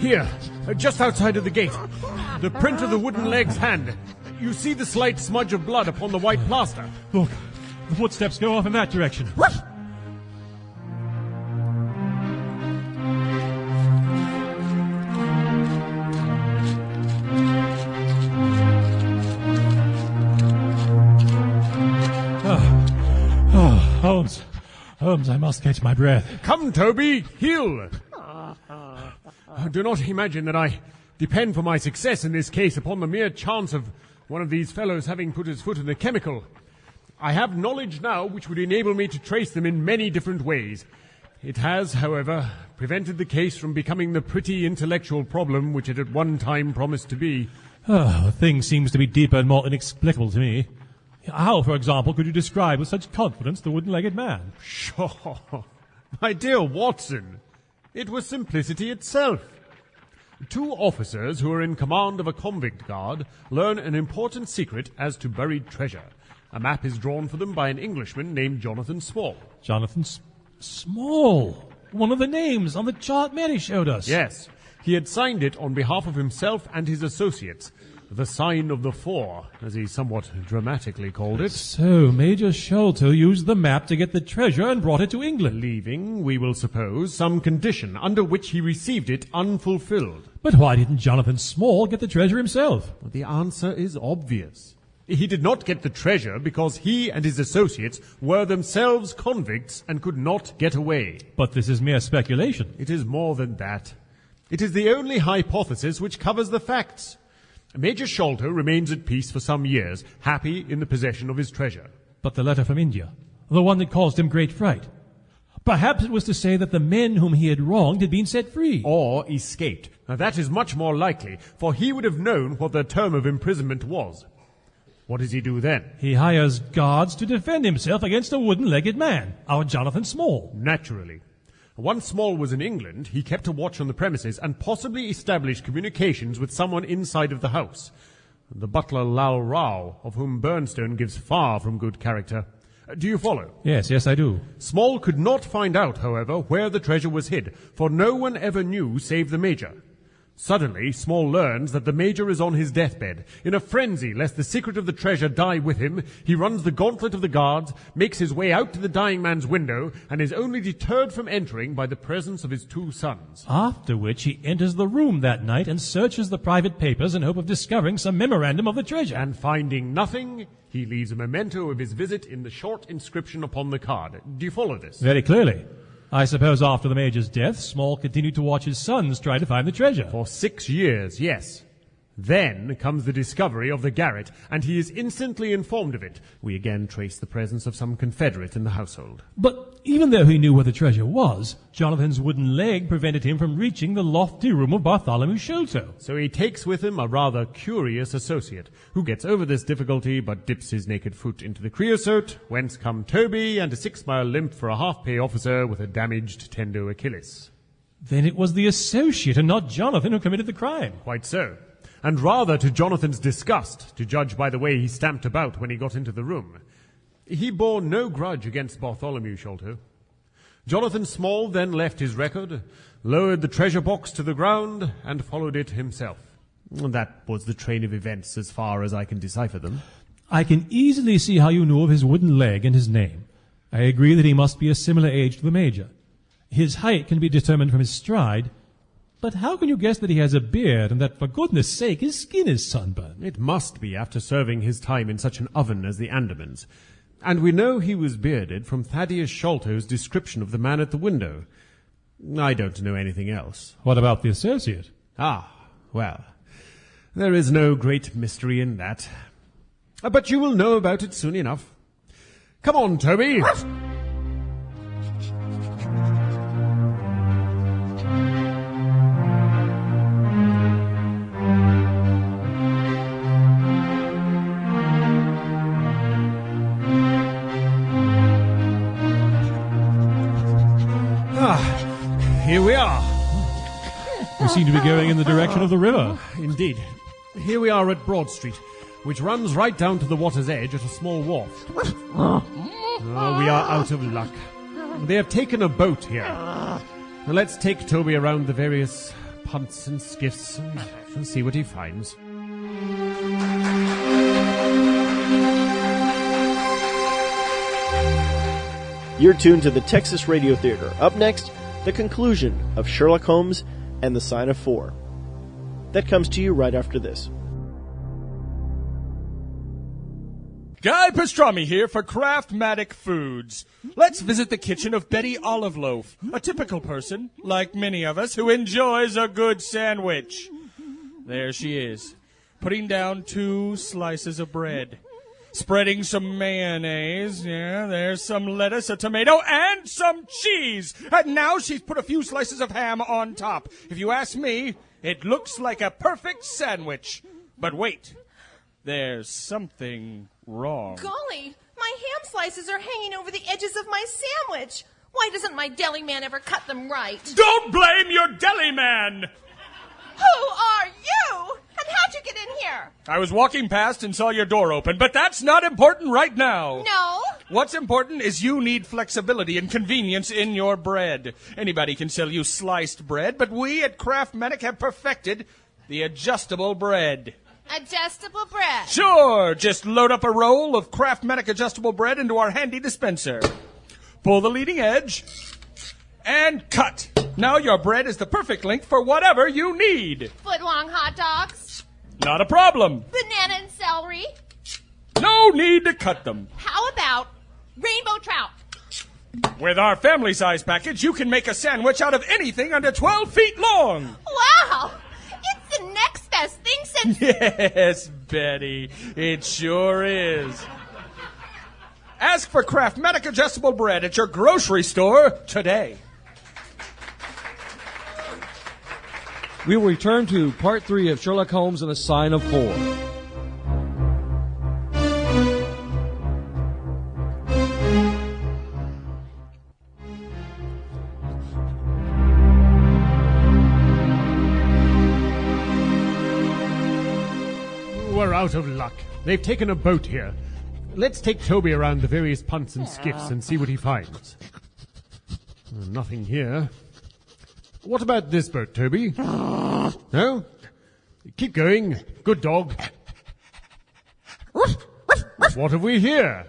Here, just outside of the gate. The print of the wooden leg's hand. You see the slight smudge of blood upon the white plaster. Look, the footsteps go off in that direction. Holmes, I must catch my breath. Come, Toby, heel! Do not imagine that I depend for my success in this case upon the mere chance of one of these fellows having put his foot in the chemical. I have knowledge now which would enable me to trace them in many different ways. It has, however, prevented the case from becoming the pretty intellectual problem which it at one time promised to be. The thing seems to be deeper and more inexplicable to me. How, for example, could you describe with such confidence the wooden-legged man? Sure. My dear Watson, it was simplicity itself. Two officers who are in command of a convict guard learn an important secret as to buried treasure. A map is drawn for them by an Englishman named Jonathan Small. Jonathan Small? One of the names on the chart Mary showed us. Yes. He had signed it on behalf of himself and his associates. The sign of the four, as he somewhat dramatically called it. So, Major Sholto used the map to get the treasure and brought it to England. Leaving, we will suppose, some condition under which he received it unfulfilled. But why didn't Jonathan Small get the treasure himself? Well, the answer is obvious. He did not get the treasure because he and his associates were themselves convicts and could not get away. But this is mere speculation. It is more than that. It is the only hypothesis which covers the facts. Major Sholto remains at peace for some years, happy in the possession of his treasure. But the letter from India, the one that caused him great fright. Perhaps it was to say that the men whom he had wronged had been set free. Or escaped. Now that is much more likely, for he would have known what their term of imprisonment was. What does he do then? He hires guards to defend himself against a wooden-legged man, our Jonathan Small. Naturally. Once Small was in England, he kept a watch on the premises and possibly established communications with someone inside of the house. The butler Lal Rao, of whom Bernstone gives far from good character. Do you follow? Yes, I do. Small could not find out, however, where the treasure was hid, for no one ever knew save the Major. Suddenly, Small learns that the Major is on his deathbed. In a frenzy, lest the secret of the treasure die with him, he runs the gauntlet of the guards, makes his way out to the dying man's window, and is only deterred from entering by the presence of his two sons. After which he enters the room that night and searches the private papers in hope of discovering some memorandum of the treasure. And finding nothing, he leaves a memento of his visit in the short inscription upon the card. Do you follow this? Very clearly. I suppose after the Major's death, Small continued to watch his sons try to find the treasure. For 6 years, yes. Then comes the discovery of the garret, and he is instantly informed of it. We again trace the presence of some confederate in the household. But even though he knew where the treasure was, Jonathan's wooden leg prevented him from reaching the lofty room of Bartholomew Sholto. So he takes with him a rather curious associate, who gets over this difficulty but dips his naked foot into the creosote, whence come Toby and a 6-mile limp for a half-pay officer with a damaged tendo Achilles. Then it was the associate and not Jonathan who committed the crime. Quite so. And rather to Jonathan's disgust, to judge by the way he stamped about when he got into the room. He bore no grudge against Bartholomew Sholto. Jonathan Small then left his record, lowered the treasure box to the ground, and followed it himself. That was the train of events as far as I can decipher them. I can easily see how you knew of his wooden leg and his name. I agree that he must be a similar age to the Major. His height can be determined from his stride. But how can you guess that he has a beard and that, for goodness sake, his skin is sunburned? It must be after serving his time in such an oven as the Andamans. And we know he was bearded from Thaddeus Sholto's description of the man at the window. I don't know anything else. What about the associate? Well, there is no great mystery in that. But you will know about it soon enough. Come on, Toby! Here we are. We seem to be going in the direction of the river. Indeed. Here we are at Broad Street, which runs right down to the water's edge at a small wharf. We are out of luck. They have taken a boat here. Now let's take Toby around the various punts and skiffs and see what he finds. You're tuned to the Texas Radio Theater. Up next, the conclusion of Sherlock Holmes and the Sign of Four. That comes to you right after this. Guy Pastrami here for Craftmatic Foods. Let's visit the kitchen of Betty Olive Loaf, a typical person, like many of us, who enjoys a good sandwich. There she is, putting down 2 slices of bread, spreading some mayonnaise, there's some lettuce, a tomato, and some cheese. And now she's put a few slices of ham on top. If you ask me, it looks like a perfect sandwich. But wait, there's something wrong. Golly, my ham slices are hanging over the edges of my sandwich. Why doesn't my deli man ever cut them right? Don't blame your deli man! Who are you? And how'd you get in here? I was walking past and saw your door open, but that's not important right now. No? What's important is you need flexibility and convenience in your bread. Anybody can sell you sliced bread, but we at Craftmatic have perfected the adjustable bread. Adjustable bread? Sure! Just load up a roll of Craftmatic adjustable bread into our handy dispenser. Pull the leading edge and cut. Now your bread is the perfect length for whatever you need. Foot-long hot dogs? Not a problem. Banana and celery? No need to cut them. How about rainbow trout? With our family size package, you can make a sandwich out of anything under 12 feet long. Wow! It's the next best thing since... Yes, Betty, it sure is. Ask for Craftmatic adjustable bread at your grocery store today. We will return to Part 3 of Sherlock Holmes and the Sign of Four. We're out of luck. They've taken a boat here. Let's take Toby around the various punts and skiffs and see what he finds. Nothing here. What about this boat, Toby? No? Keep going. Good dog. What have we here?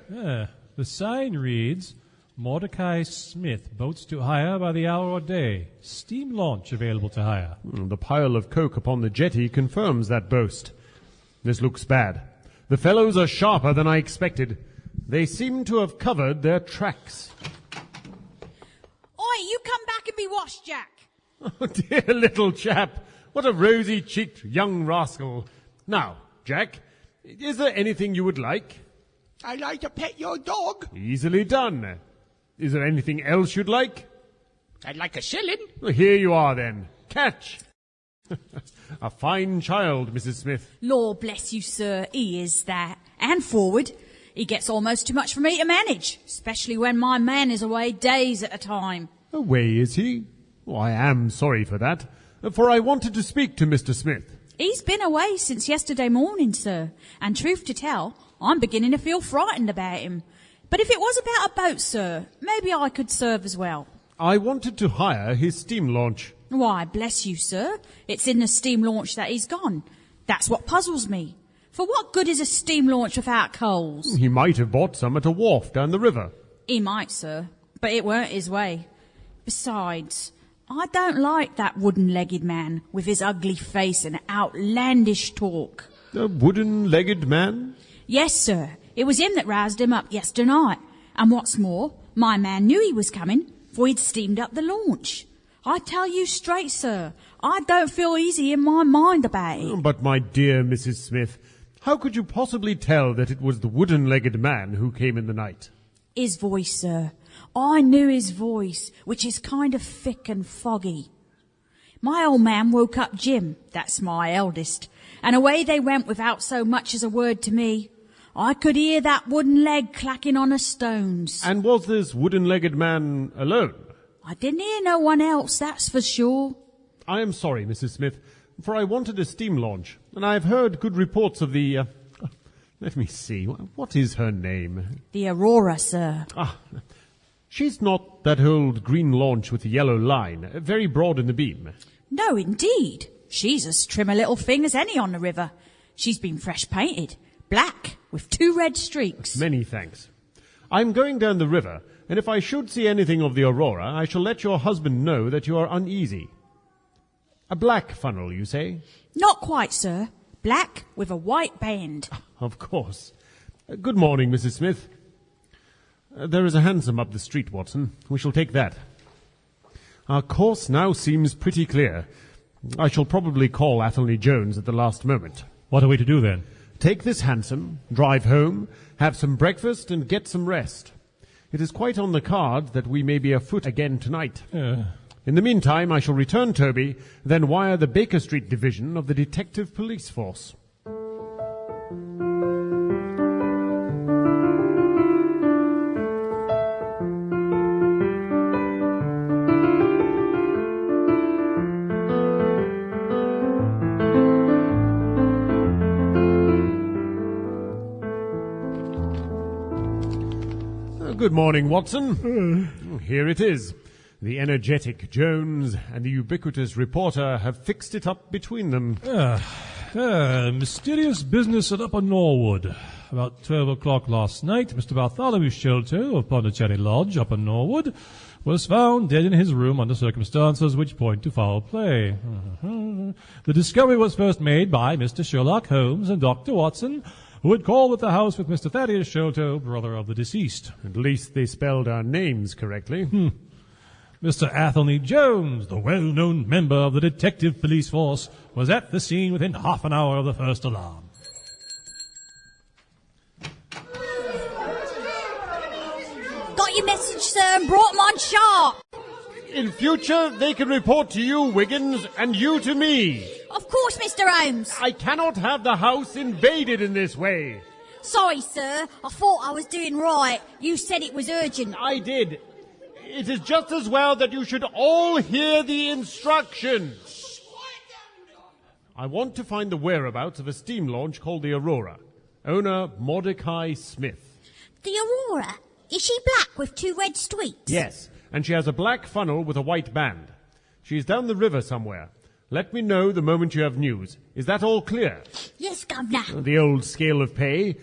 The sign reads, Mordecai Smith, boats to hire by the hour or day. Steam launch available to hire. The pile of coke upon the jetty confirms that boast. This looks bad. The fellows are sharper than I expected. They seem to have covered their tracks. Oi, you come back and be washed, Jack. Oh, dear little chap. What a rosy-cheeked young rascal. Now, Jack, is there anything you would like? I'd like to pet your dog. Easily done. Is there anything else you'd like? I'd like a shilling. Well, here you are, then. Catch. A fine child, Mrs. Smith. Lord bless you, sir, he is that. And forward. He gets almost too much for me to manage, especially when my man is away days at a time. Away, is he? Oh, I am sorry for that, for I wanted to speak to Mr. Smith. He's been away since yesterday morning, sir, and truth to tell, I'm beginning to feel frightened about him. But if it was about a boat, sir, maybe I could serve as well. I wanted to hire his steam launch. Why, bless you, sir, it's in the steam launch that he's gone. That's what puzzles me. For what good is a steam launch without coals? He might have bought some at a wharf down the river. He might, sir, but it weren't his way. Besides, I don't like that wooden-legged man with his ugly face and outlandish talk. A wooden-legged man? Yes, sir. It was him that roused him up yesternight. And what's more, my man knew he was coming, for he'd steamed up the launch. I tell you straight, sir, I don't feel easy in my mind about it. But, my dear Mrs. Smith, how could you possibly tell that it was the wooden-legged man who came in the night? His voice, sir. I knew his voice, which is kind of thick and foggy. My old man woke up Jim, that's my eldest, and away they went without so much as a word to me. I could hear that wooden leg clacking on the stones. And was this wooden-legged man alone? I didn't hear no one else, that's for sure. I am sorry, Mrs. Smith, for I wanted a steam launch, and I have heard good reports of the, let me see, what is her name? The Aurora, sir. Ah, She's not that old green launch with the yellow line, very broad in the beam. No, indeed. She's as trim a little thing as any on the river. She's been fresh painted, black, with 2 red streaks. Many thanks. I'm going down the river, and if I should see anything of the aurora, I shall let your husband know that you are uneasy. A black funnel, you say? Not quite, sir. Black with a white band. Of course. Good morning, Mrs. Smith. There is a hansom up the street, Watson. We shall take that. Our course now seems pretty clear. I shall probably call Athelney Jones at the last moment. What are we to do then? Take this hansom, drive home, have some breakfast, and get some rest. It is quite on the cards that we may be afoot again tonight. In the meantime, I shall return Toby, then wire the Baker Street Division of the Detective Police Force. Good morning, Watson. Here it is. The energetic Jones and the ubiquitous reporter have fixed it up between them. Mysterious business at Upper Norwood. About 12 o'clock last night, Mr. Bartholomew Sholto of Pondicherry Lodge, Upper Norwood, was found dead in his room under circumstances which point to foul play. The discovery was first made by Mr. Sherlock Holmes and Dr. Watson, who had called at the house with Mr. Thaddeus Sholto, brother of the deceased. At least they spelled our names correctly. Mr. Athelney Jones, the well-known member of the Detective Police Force, was at the scene within half an hour of the first alarm. Got your message, sir, and brought 'em on sharp. In future, they can report to you, Wiggins, and you to me. Of course, Mr. Holmes. I cannot have the house invaded in this way. Sorry, sir. I thought I was doing right. You said it was urgent. I did. It is just as well that you should all hear the instructions. I want to find the whereabouts of a steam launch called the Aurora. Owner Mordecai Smith. The Aurora? Is she black with 2 red streaks? Yes, and she has a black funnel with a white band. She is down the river somewhere. Let me know the moment you have news. Is that all clear? Yes, Governor. The old scale of pay.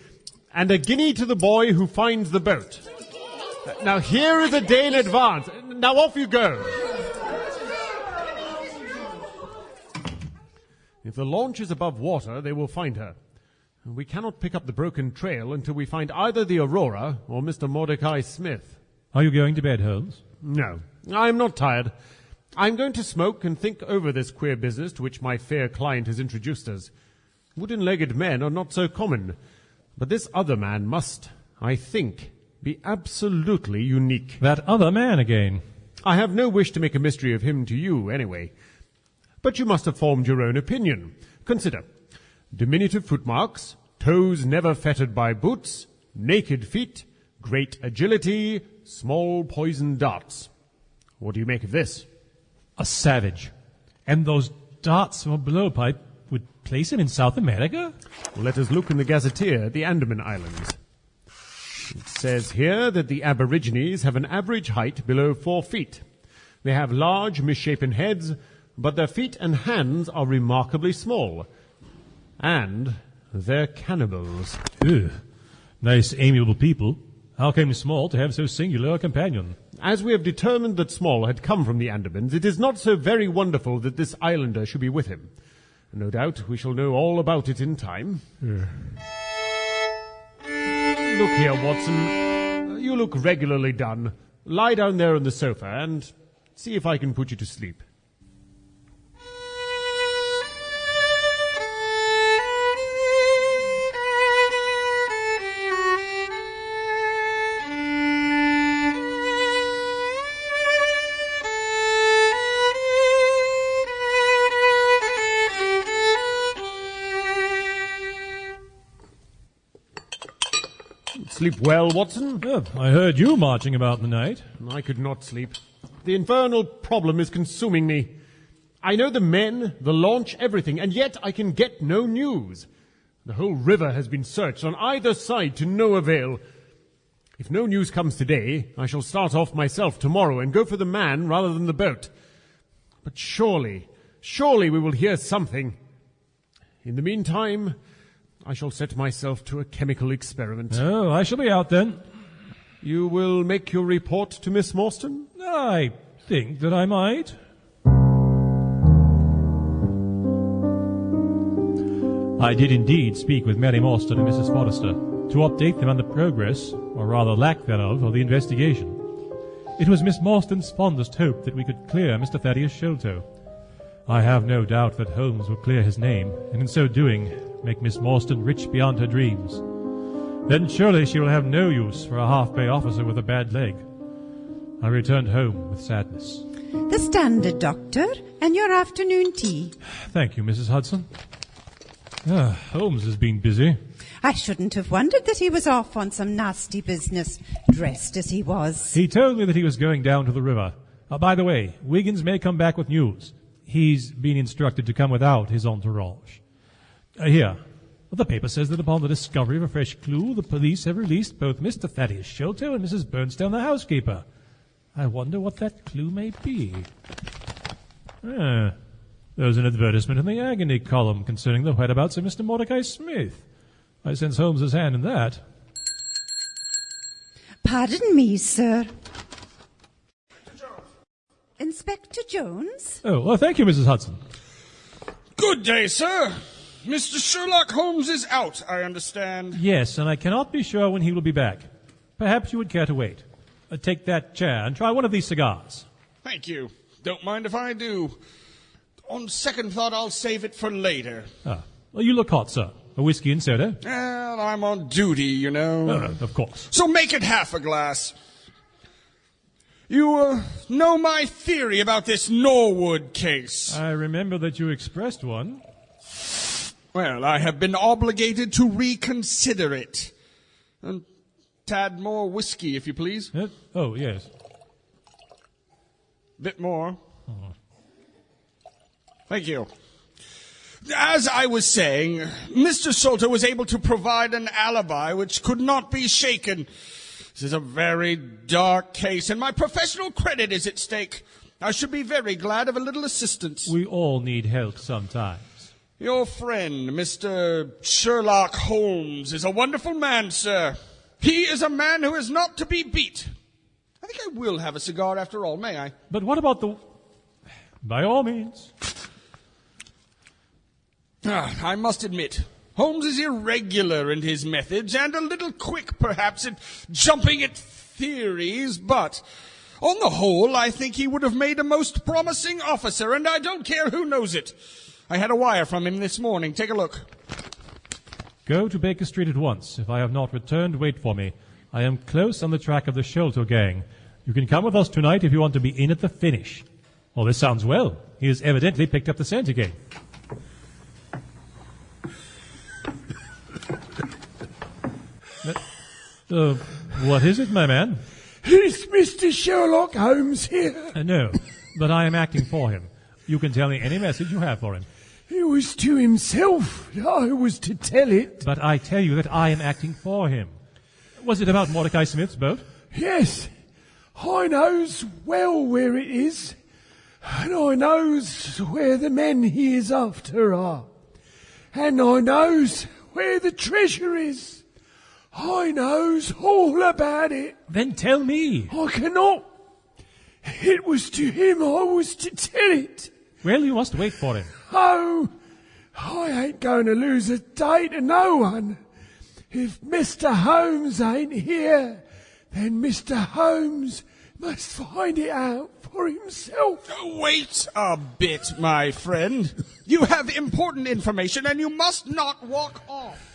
And a guinea to the boy who finds the boat. Now here is a day in advance. Now off you go. If the launch is above water, they will find her. We cannot pick up the broken trail until we find either the Aurora or Mr. Mordecai Smith. Are you going to bed, Holmes? No, I'm not tired. I'm going to smoke and think over this queer business to which my fair client has introduced us. Wooden-legged men are not so common, but this other man must, I think, be absolutely unique. That other man again. I have no wish to make a mystery of him to you, anyway. But you must have formed your own opinion. Consider. Diminutive footmarks, toes never fettered by boots, naked feet, great agility, small poisoned darts. What do you make of this? A savage. And those darts from a blowpipe would place him in South America? Well, let us look in the gazetteer at the Andaman Islands. It says here that the Aborigines have an average height below 4 feet. They have large, misshapen heads, but their feet and hands are remarkably small. And they're cannibals. Ugh. Nice, amiable people. How came Small to have so singular a companion? As we have determined that Small had come from the Andamans, it is not so very wonderful that this islander should be with him. No doubt we shall know all about it in time. Look here, Watson. You look regularly done. Lie down there on the sofa and see if I can put you to sleep. Sleep well, Watson? I heard you marching about in the night. I could not sleep. The infernal problem is consuming me. I know the men, the launch, everything, and yet I can get no news. The whole river has been searched on either side to no avail. If no news comes today, I shall start off myself tomorrow and go for the man rather than the boat. But surely we will hear something. In the meantime, I shall set myself to a chemical experiment. Oh, I shall be out then. You will make your report to Miss Morstan? I think that I might. I did indeed speak with Mary Morstan and Mrs. Forrester to update them on the progress, or rather lack thereof, of the investigation. It was Miss Morstan's fondest hope that we could clear Mr. Thaddeus Sholto. I have no doubt that Holmes will clear his name, and in so doing make Miss Morstan rich beyond her dreams. Then surely she will have no use for a half-pay officer with a bad leg. I returned home with sadness. The Standard, Doctor, and your afternoon tea. Thank you, Mrs. Hudson. Holmes has been busy. I shouldn't have wondered that he was off on some nasty business, dressed as he was. He told me that he was going down to the river. By the way, Wiggins may come back with news. He's been instructed to come without his entourage. Here. The paper says that upon the discovery of a fresh clue, the police have released both Mr. Thaddeus Sholto and Mrs. Bernstone, the housekeeper. I wonder what that clue may be. There's an advertisement in the agony column concerning the whereabouts of Mr. Mordecai Smith. I sense Holmes's hand in that. Pardon me, sir. Inspector Jones? Oh, thank you, Mrs. Hudson. Good day, sir. Mr. Sherlock Holmes is out, I understand. Yes, and I cannot be sure when he will be back. Perhaps you would care to wait. Take that chair and try one of these cigars. Thank you. Don't mind if I do. On second thought, I'll save it for later. Well, you look hot, sir. A whiskey and soda? Well, I'm on duty, you know. Of course. So make it half a glass. You know my theory about this Norwood case. I remember that you expressed one. Well, I have been obligated to reconsider it. A tad more whiskey, if you please. Oh, yes. Bit more. Thank you. As I was saying, Mr. Sholto was able to provide an alibi which could not be shaken. This is a very dark case, and my professional credit is at stake. I should be very glad of a little assistance. We all need help sometimes. Your friend, Mr. Sherlock Holmes, is a wonderful man, sir. He is a man who is not to be beat. I think I will have a cigar after all, may I? But what about the... By all means. I must admit, Holmes is irregular in his methods and a little quick, perhaps, at jumping at theories, but on the whole, I think he would have made a most promising officer, and I don't care who knows it. I had a wire from him this morning. Take a look. Go to Baker Street at once. If I have not returned, wait for me. I am close on the track of the Sholto gang. You can come with us tonight if you want to be in at the finish. Oh, this sounds well. He has evidently picked up the scent again. What is it, my man? Is Mr. Sherlock Holmes here? No, but I am acting for him. You can tell me any message you have for him. It was to himself that I was to tell it. But I tell you that I am acting for him. Was it about Mordecai Smith's boat? Yes. I knows well where it is. And I knows where the men he is after are. And I knows where the treasure is. I knows all about it. Then tell me. I cannot. It was to him I was to tell it. Well, you must wait for him. Oh, I ain't going to lose a day to no one. If Mr. Holmes ain't here, then Mr. Holmes must find it out for himself. Wait a bit, my friend. You have important information and you must not walk off.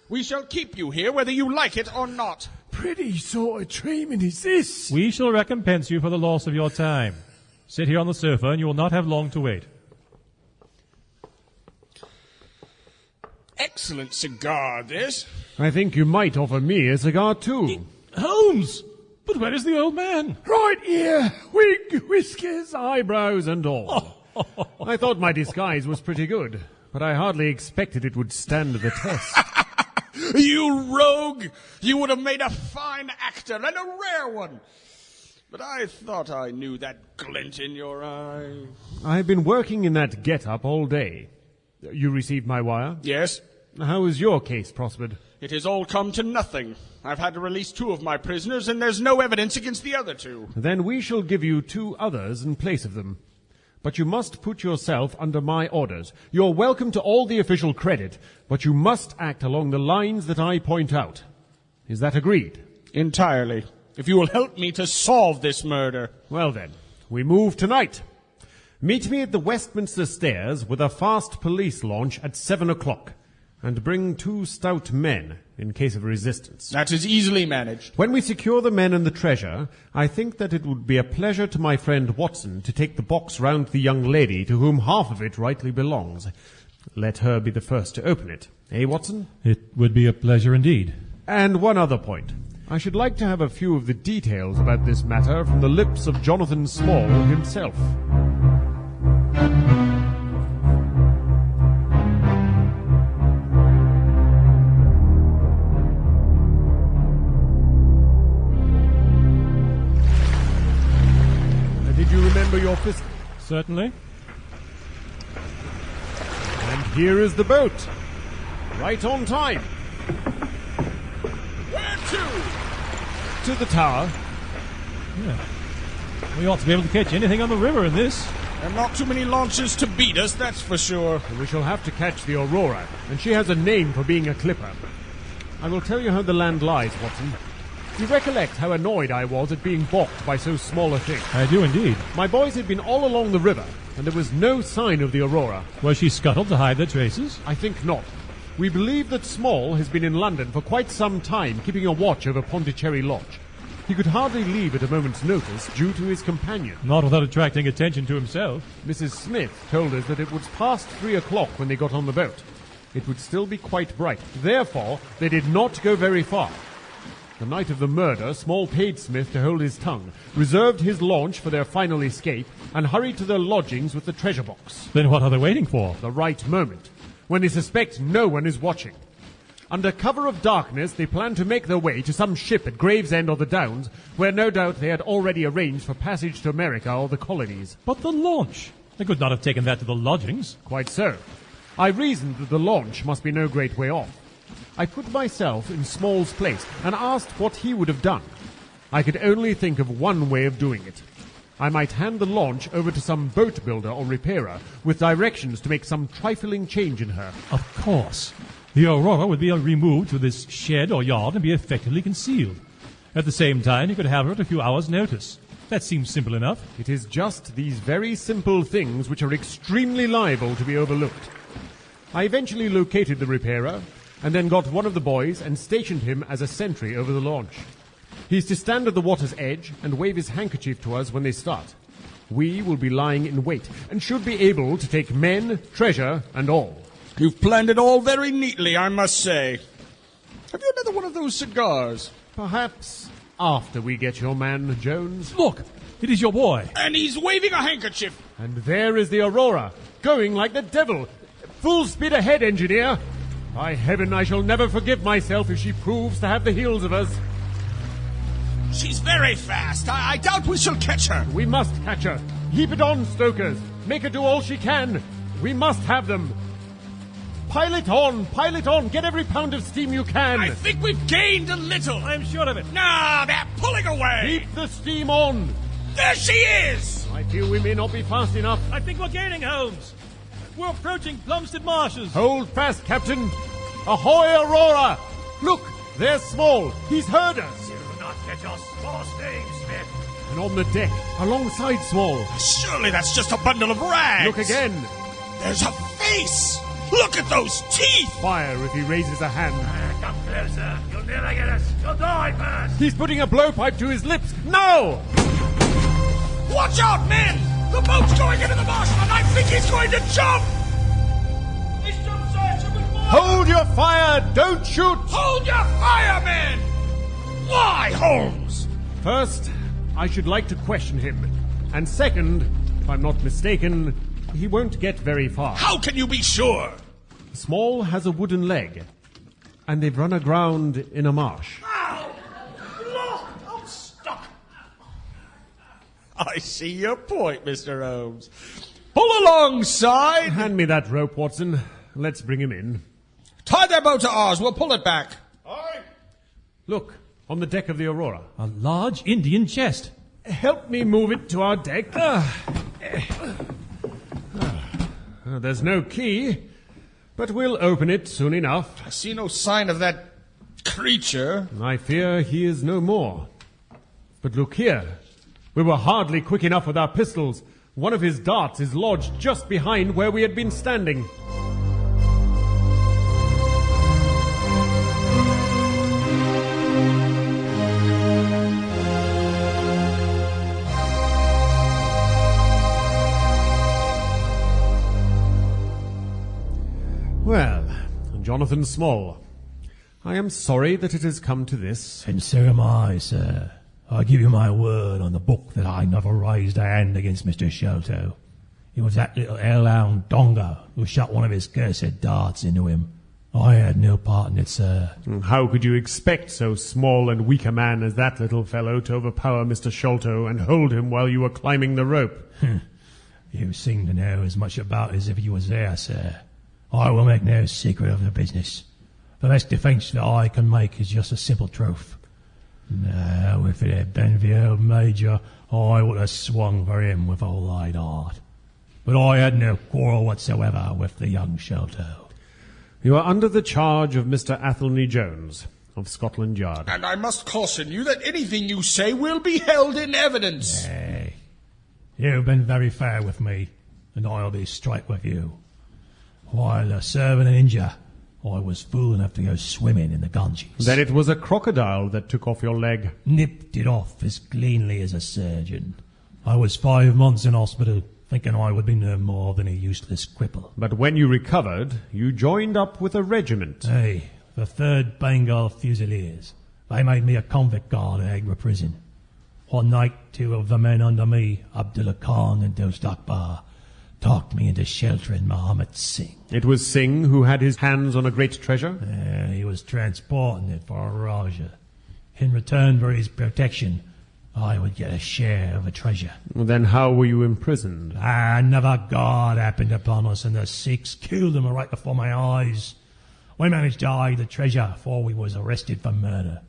We shall keep you here whether you like it or not. Pretty sort of treatment is this? We shall recompense you for the loss of your time. Sit here on the sofa and you will not have long to wait. Excellent cigar, this. I think you might offer me a cigar too. Holmes! But where is the old man? Right here. Wig, whiskers, eyebrows and all. I thought my disguise was pretty good, but I hardly expected it would stand the test. You rogue! You would have made a fine actor, and a rare one. But I thought I knew that glint in your eye. I've been working in that get-up all day. You received my wire? Yes. How has your case prospered? It has all come to nothing. I've had to release 2 of my prisoners, and there's no evidence against the other 2. Then we shall give you 2 others in place of them. But you must put yourself under my orders. You're welcome to all the official credit, but you must act along the lines that I point out. Is that agreed? Entirely. If you will help me to solve this murder. Well then, we move tonight. Meet me at the Westminster Stairs with a fast police launch at 7 o'clock. And bring 2 stout men in case of resistance. That is easily managed. When we secure the men and the treasure, I think that it would be a pleasure to my friend Watson to take the box round the young lady to whom half of it rightly belongs. Let her be the first to open it. Eh, Watson? It would be a pleasure indeed. And one other point. I should like to have a few of the details about this matter from the lips of Jonathan Small himself. Did you remember your pistol? Certainly. And here is the boat. Right on time. Where to? To the tower. Yeah. We ought to be able to catch anything on the river in this. There are not too many launches to beat us, that's for sure. We shall have to catch the Aurora, and she has a name for being a clipper. I will tell you how the land lies, Watson. You recollect how annoyed I was at being balked by so small a thing? I do indeed. My boys had been all along the river, and there was no sign of the Aurora. Was she scuttled to hide their traces? I think not. We believe that Small has been in London for quite some time, keeping a watch over Pondicherry Lodge. He could hardly leave at a moment's notice due to his companion. Not without attracting attention to himself. Mrs. Smith told us that it was past 3 o'clock when they got on the boat. It would still be quite bright. Therefore, they did not go very far. The night of the murder, Small paid Smith to hold his tongue, reserved his launch for their final escape, and hurried to their lodgings with the treasure box. Then what are they waiting for? The right moment, when they suspect no one is watching. Under cover of darkness, they plan to make their way to some ship at Gravesend or the Downs, where no doubt they had already arranged for passage to America or the colonies. But the launch? They could not have taken that to the lodgings. Quite so. I reasoned that the launch must be no great way off. I put myself in Small's place and asked what he would have done. I could only think of one way of doing it. I might hand the launch over to some boat builder or repairer with directions to make some trifling change in her. Of course. The Aurora would be removed to this shed or yard and be effectively concealed. At the same time, you could have her at a few hours' notice. That seems simple enough. It is just these very simple things which are extremely liable to be overlooked. I eventually located the repairer, and then got one of the boys and stationed him as a sentry over the launch. He's to stand at the water's edge and wave his handkerchief to us when they start. We will be lying in wait, and should be able to take men, treasure, and all. You've planned it all very neatly, I must say. Have you another one of those cigars? Perhaps after we get your man, Jones. Look, it is your boy. And he's waving a handkerchief. And there is the Aurora, going like the devil. Full speed ahead, engineer. By heaven, I shall never forgive myself if she proves to have the heels of us. She's very fast. I doubt we shall catch her. We must catch her. Heap it on, stokers. Make her do all she can. We must have them. Pile it on. Get every pound of steam you can. I think we've gained a little. I'm sure of it. Nah, they're pulling away. Keep the steam on. There she is. I feel we may not be fast enough. I think we're gaining, Holmes. We're approaching Plumstead Marshes. Hold fast, Captain. Ahoy, Aurora! Look, there's Small. He's heard us. You will not get your small sting, Smith. And on the deck, alongside Small. Surely that's just a bundle of rags. Look again. There's a face. Look at those teeth. Fire if he raises a hand. Come closer. You'll never get us. You'll die first. He's putting a blowpipe to his lips. No! Watch out, men! The boat's going into the marsh, and I think he's going to jump! He's jumped, Sergeant, with more! Hold your fire! Don't shoot! Hold your fire, men! Why, Holmes? First, I should like to question him. And second, if I'm not mistaken, he won't get very far. How can you be sure? Small has a wooden leg. And they've run aground in a marsh. Ow! Look, I'm stuck. I see your point, Mr. Holmes. Pull alongside. Hand me that rope, Watson. Let's bring him in. Tie their boat to ours. We'll pull it back. Look, on the deck of the Aurora. A large Indian chest. Help me move it to our deck. There's no key, but we'll open it soon enough. I see no sign of that creature. I fear he is no more. But look here. We were hardly quick enough with our pistols. One of his darts is lodged just behind where we had been standing. Well, Jonathan Small, I am sorry that it has come to this. And so am I, sir. I give you my word on the book that I never raised a hand against Mr. Sholto. It was that little hellhound Tonga who shot one of his cursed darts into him. I had no part in it, sir. How could you expect so small and weak a man as that little fellow to overpower Mr. Sholto and hold him while you were climbing the rope? You seem to know as much about it as if you was there, sir. I will make no secret of the business. The best defence that I can make is just a simple truth. Now, if it had been the old Major, I would have swung for him with all I'd heart. But I had no quarrel whatsoever with the young Sholto. You are under the charge of Mr. Athelney Jones of Scotland Yard. And I must caution you that anything you say will be held in evidence. Nay, you've been very fair with me, and I'll be straight with you. While serving an India, I was fool enough to go swimming in the Ganges. Then it was a crocodile that took off your leg. Nipped it off as cleanly as a surgeon. I was 5 months in hospital, thinking I would be no more than a useless cripple. But when you recovered, you joined up with a regiment. Hey, the 3rd Bengal Fusiliers. They made me a convict guard at Agra prison. One night, 2 of the men under me, Abdullah Khan and Dost Akbar, talked me into sheltering Mohammed Singh. It was Singh who had his hands on a great treasure? He was transporting it for a Raja. In return for his protection, I would get a share of the treasure. Well, then how were you imprisoned? Another guard happened upon us, and the Sikhs killed him right before my eyes. We managed to hide the treasure before we was arrested for murder.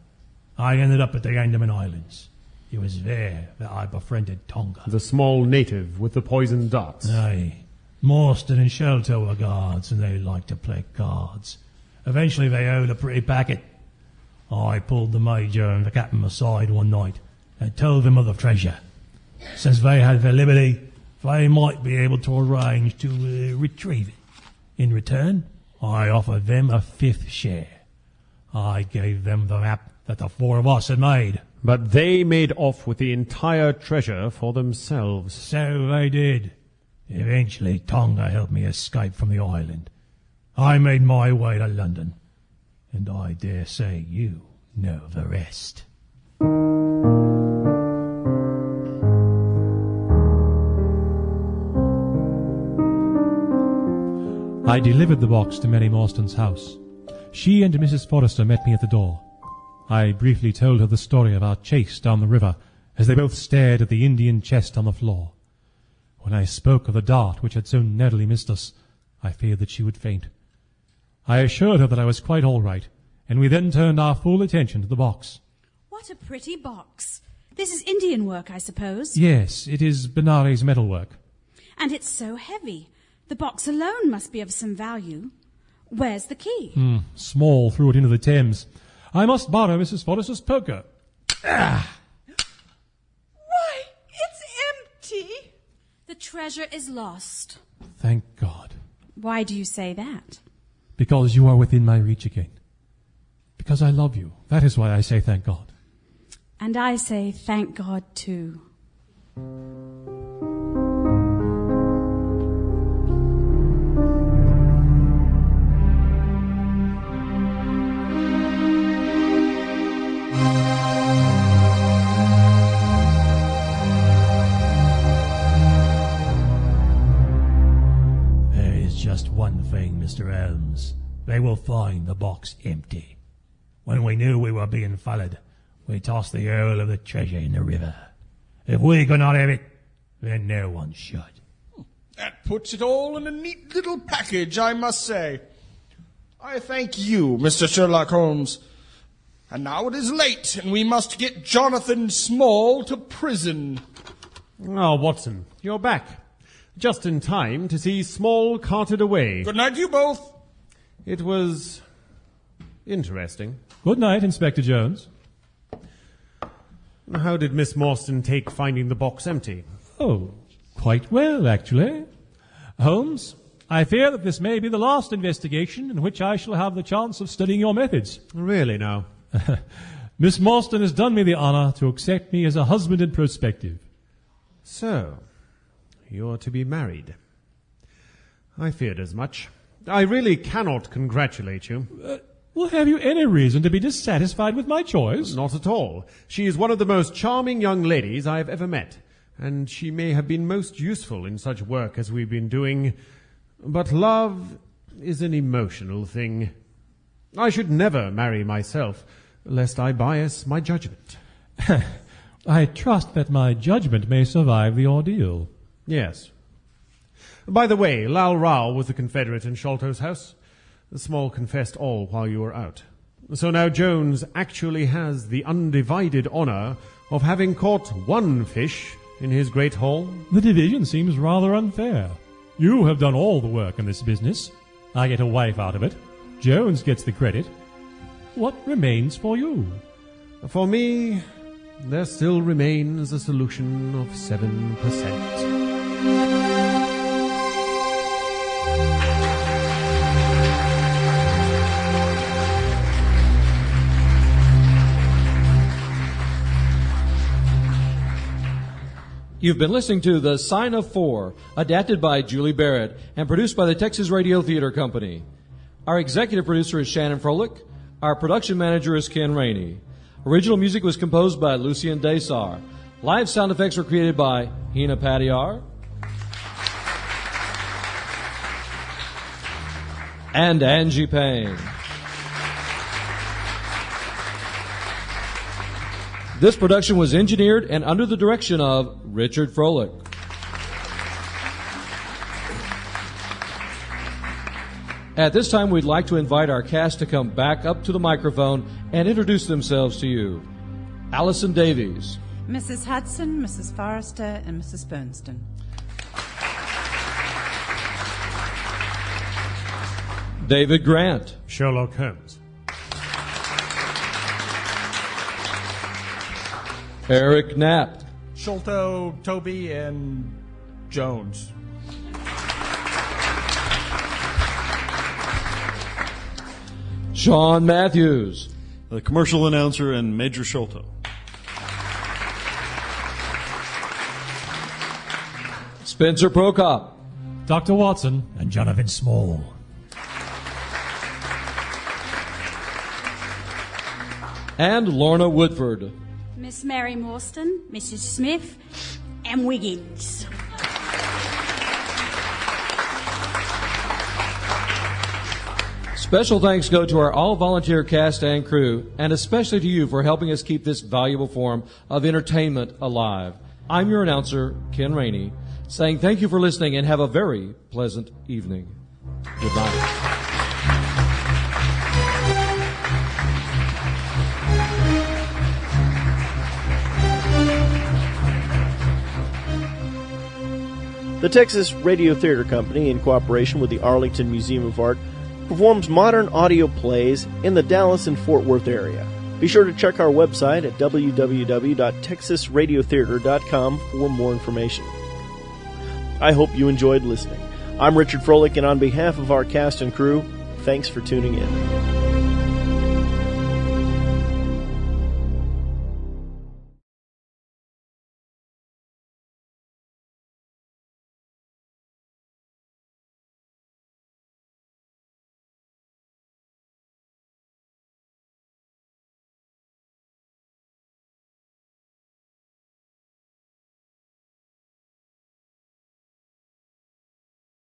I ended up at the Andaman Islands. It was there that I befriended Tonga. The small native with the poisoned darts? Aye. Marston and Sholto were guards, and they liked to play cards. Eventually they owed a pretty packet. I pulled the Major and the Captain aside one night and told them of the treasure. Since they had their liberty, they might be able to arrange to retrieve it. In return, I offered them a 5th share. I gave them the map that the 4 of us had made. But they made off with the entire treasure for themselves. So they did. Eventually, Tonga helped me escape from the island. I made my way to London. And I dare say you know the rest. I delivered the box to Mary Morstan's house. She and Mrs. Forrester met me at the door. I briefly told her the story of our chase down the river, as they both stared at the Indian chest on the floor. When I spoke of the dart which had so narrowly missed us, I feared that she would faint. I assured her that I was quite all right, and we then turned our full attention to the box. What a pretty box. This is Indian work, I suppose? Yes, it is Benares metalwork. And it's so heavy. The box alone must be of some value. Where's the key? Small threw it into the Thames. I must borrow Mrs. Forrester's poker. Why, it's empty. The treasure is lost. Thank God. Why do you say that? Because you are within my reach again. Because I love you. That is why I say thank God. And I say thank God too. Just one thing, Mr. Holmes. they will find the box empty. When we knew we were being followed, we tossed the Earl of the treasure in the river. If we could not have it, then no one should. That puts it all in a neat little package, I must say. I thank you, Mr. Sherlock Holmes. And now it is late, and we must get Jonathan Small to prison. Oh, Watson, you're back. Just in time to see Small carted away. Good night to you both. It was interesting. Good night, Inspector Jones. How did Miss Morstan take finding the box empty? Oh, quite well, actually. Holmes, I fear that this may be the last investigation in which I shall have the chance of studying your methods. Really, now? Miss Morstan has done me the honour to accept me as a husband in prospective. So, you're to be married. I feared as much. I really cannot congratulate you. Well, have you any reason to be dissatisfied with my choice? Not at all. She is one of the most charming young ladies I have ever met, and she may have been most useful in such work as we've been doing. But love is an emotional thing. I should never marry myself, lest I bias my judgment. I trust that my judgment may survive the ordeal. Yes. By the way, Lal Rao was a Confederate in Sholto's house. Small confessed all while you were out. So now Jones actually has the undivided honour of having caught one fish in his great haul. The division seems rather unfair. You have done all the work in this business. I get a wife out of it. Jones gets the credit. What remains for you? For me, there still remains a solution of 7%. You've been listening to The Sign of Four, adapted by Julie Barrett and produced by the Texas Radio Theater Company. Our executive producer is Shannon Froelich. Our production manager is Ken Rainey. Original music was composed by Lucien Desar. Live sound effects were created by Hina Patiar and Angie Payne. This production was engineered and under the direction of Richard Froelich. At this time, we'd like to invite our cast to come back up to the microphone and introduce themselves to you. Allison Davies. Mrs. Hudson, Mrs. Forrester, and Mrs. Bernstein. David Grant. Sherlock Holmes. Eric Knapp. Sholto, Toby, and Jones. Sean Matthews. The commercial announcer and Major Sholto. Spencer Prokop. Dr. Watson. And Jonathan Small. And Lorna Woodford. Miss Mary Morstan, Mrs. Smith, and Wiggins. Special thanks go to our all-volunteer cast and crew, and especially to you for helping us keep this valuable form of entertainment alive. I'm your announcer, Ken Rainey, saying thank you for listening and have a very pleasant evening. Good night. The Texas Radio Theater Company, in cooperation with the Arlington Museum of Art, performs modern audio plays in the Dallas and Fort Worth area. Be sure to check our website at www.texasradiotheater.com for more information. I hope you enjoyed listening. I'm Richard Froelich, and on behalf of our cast and crew, thanks for tuning in.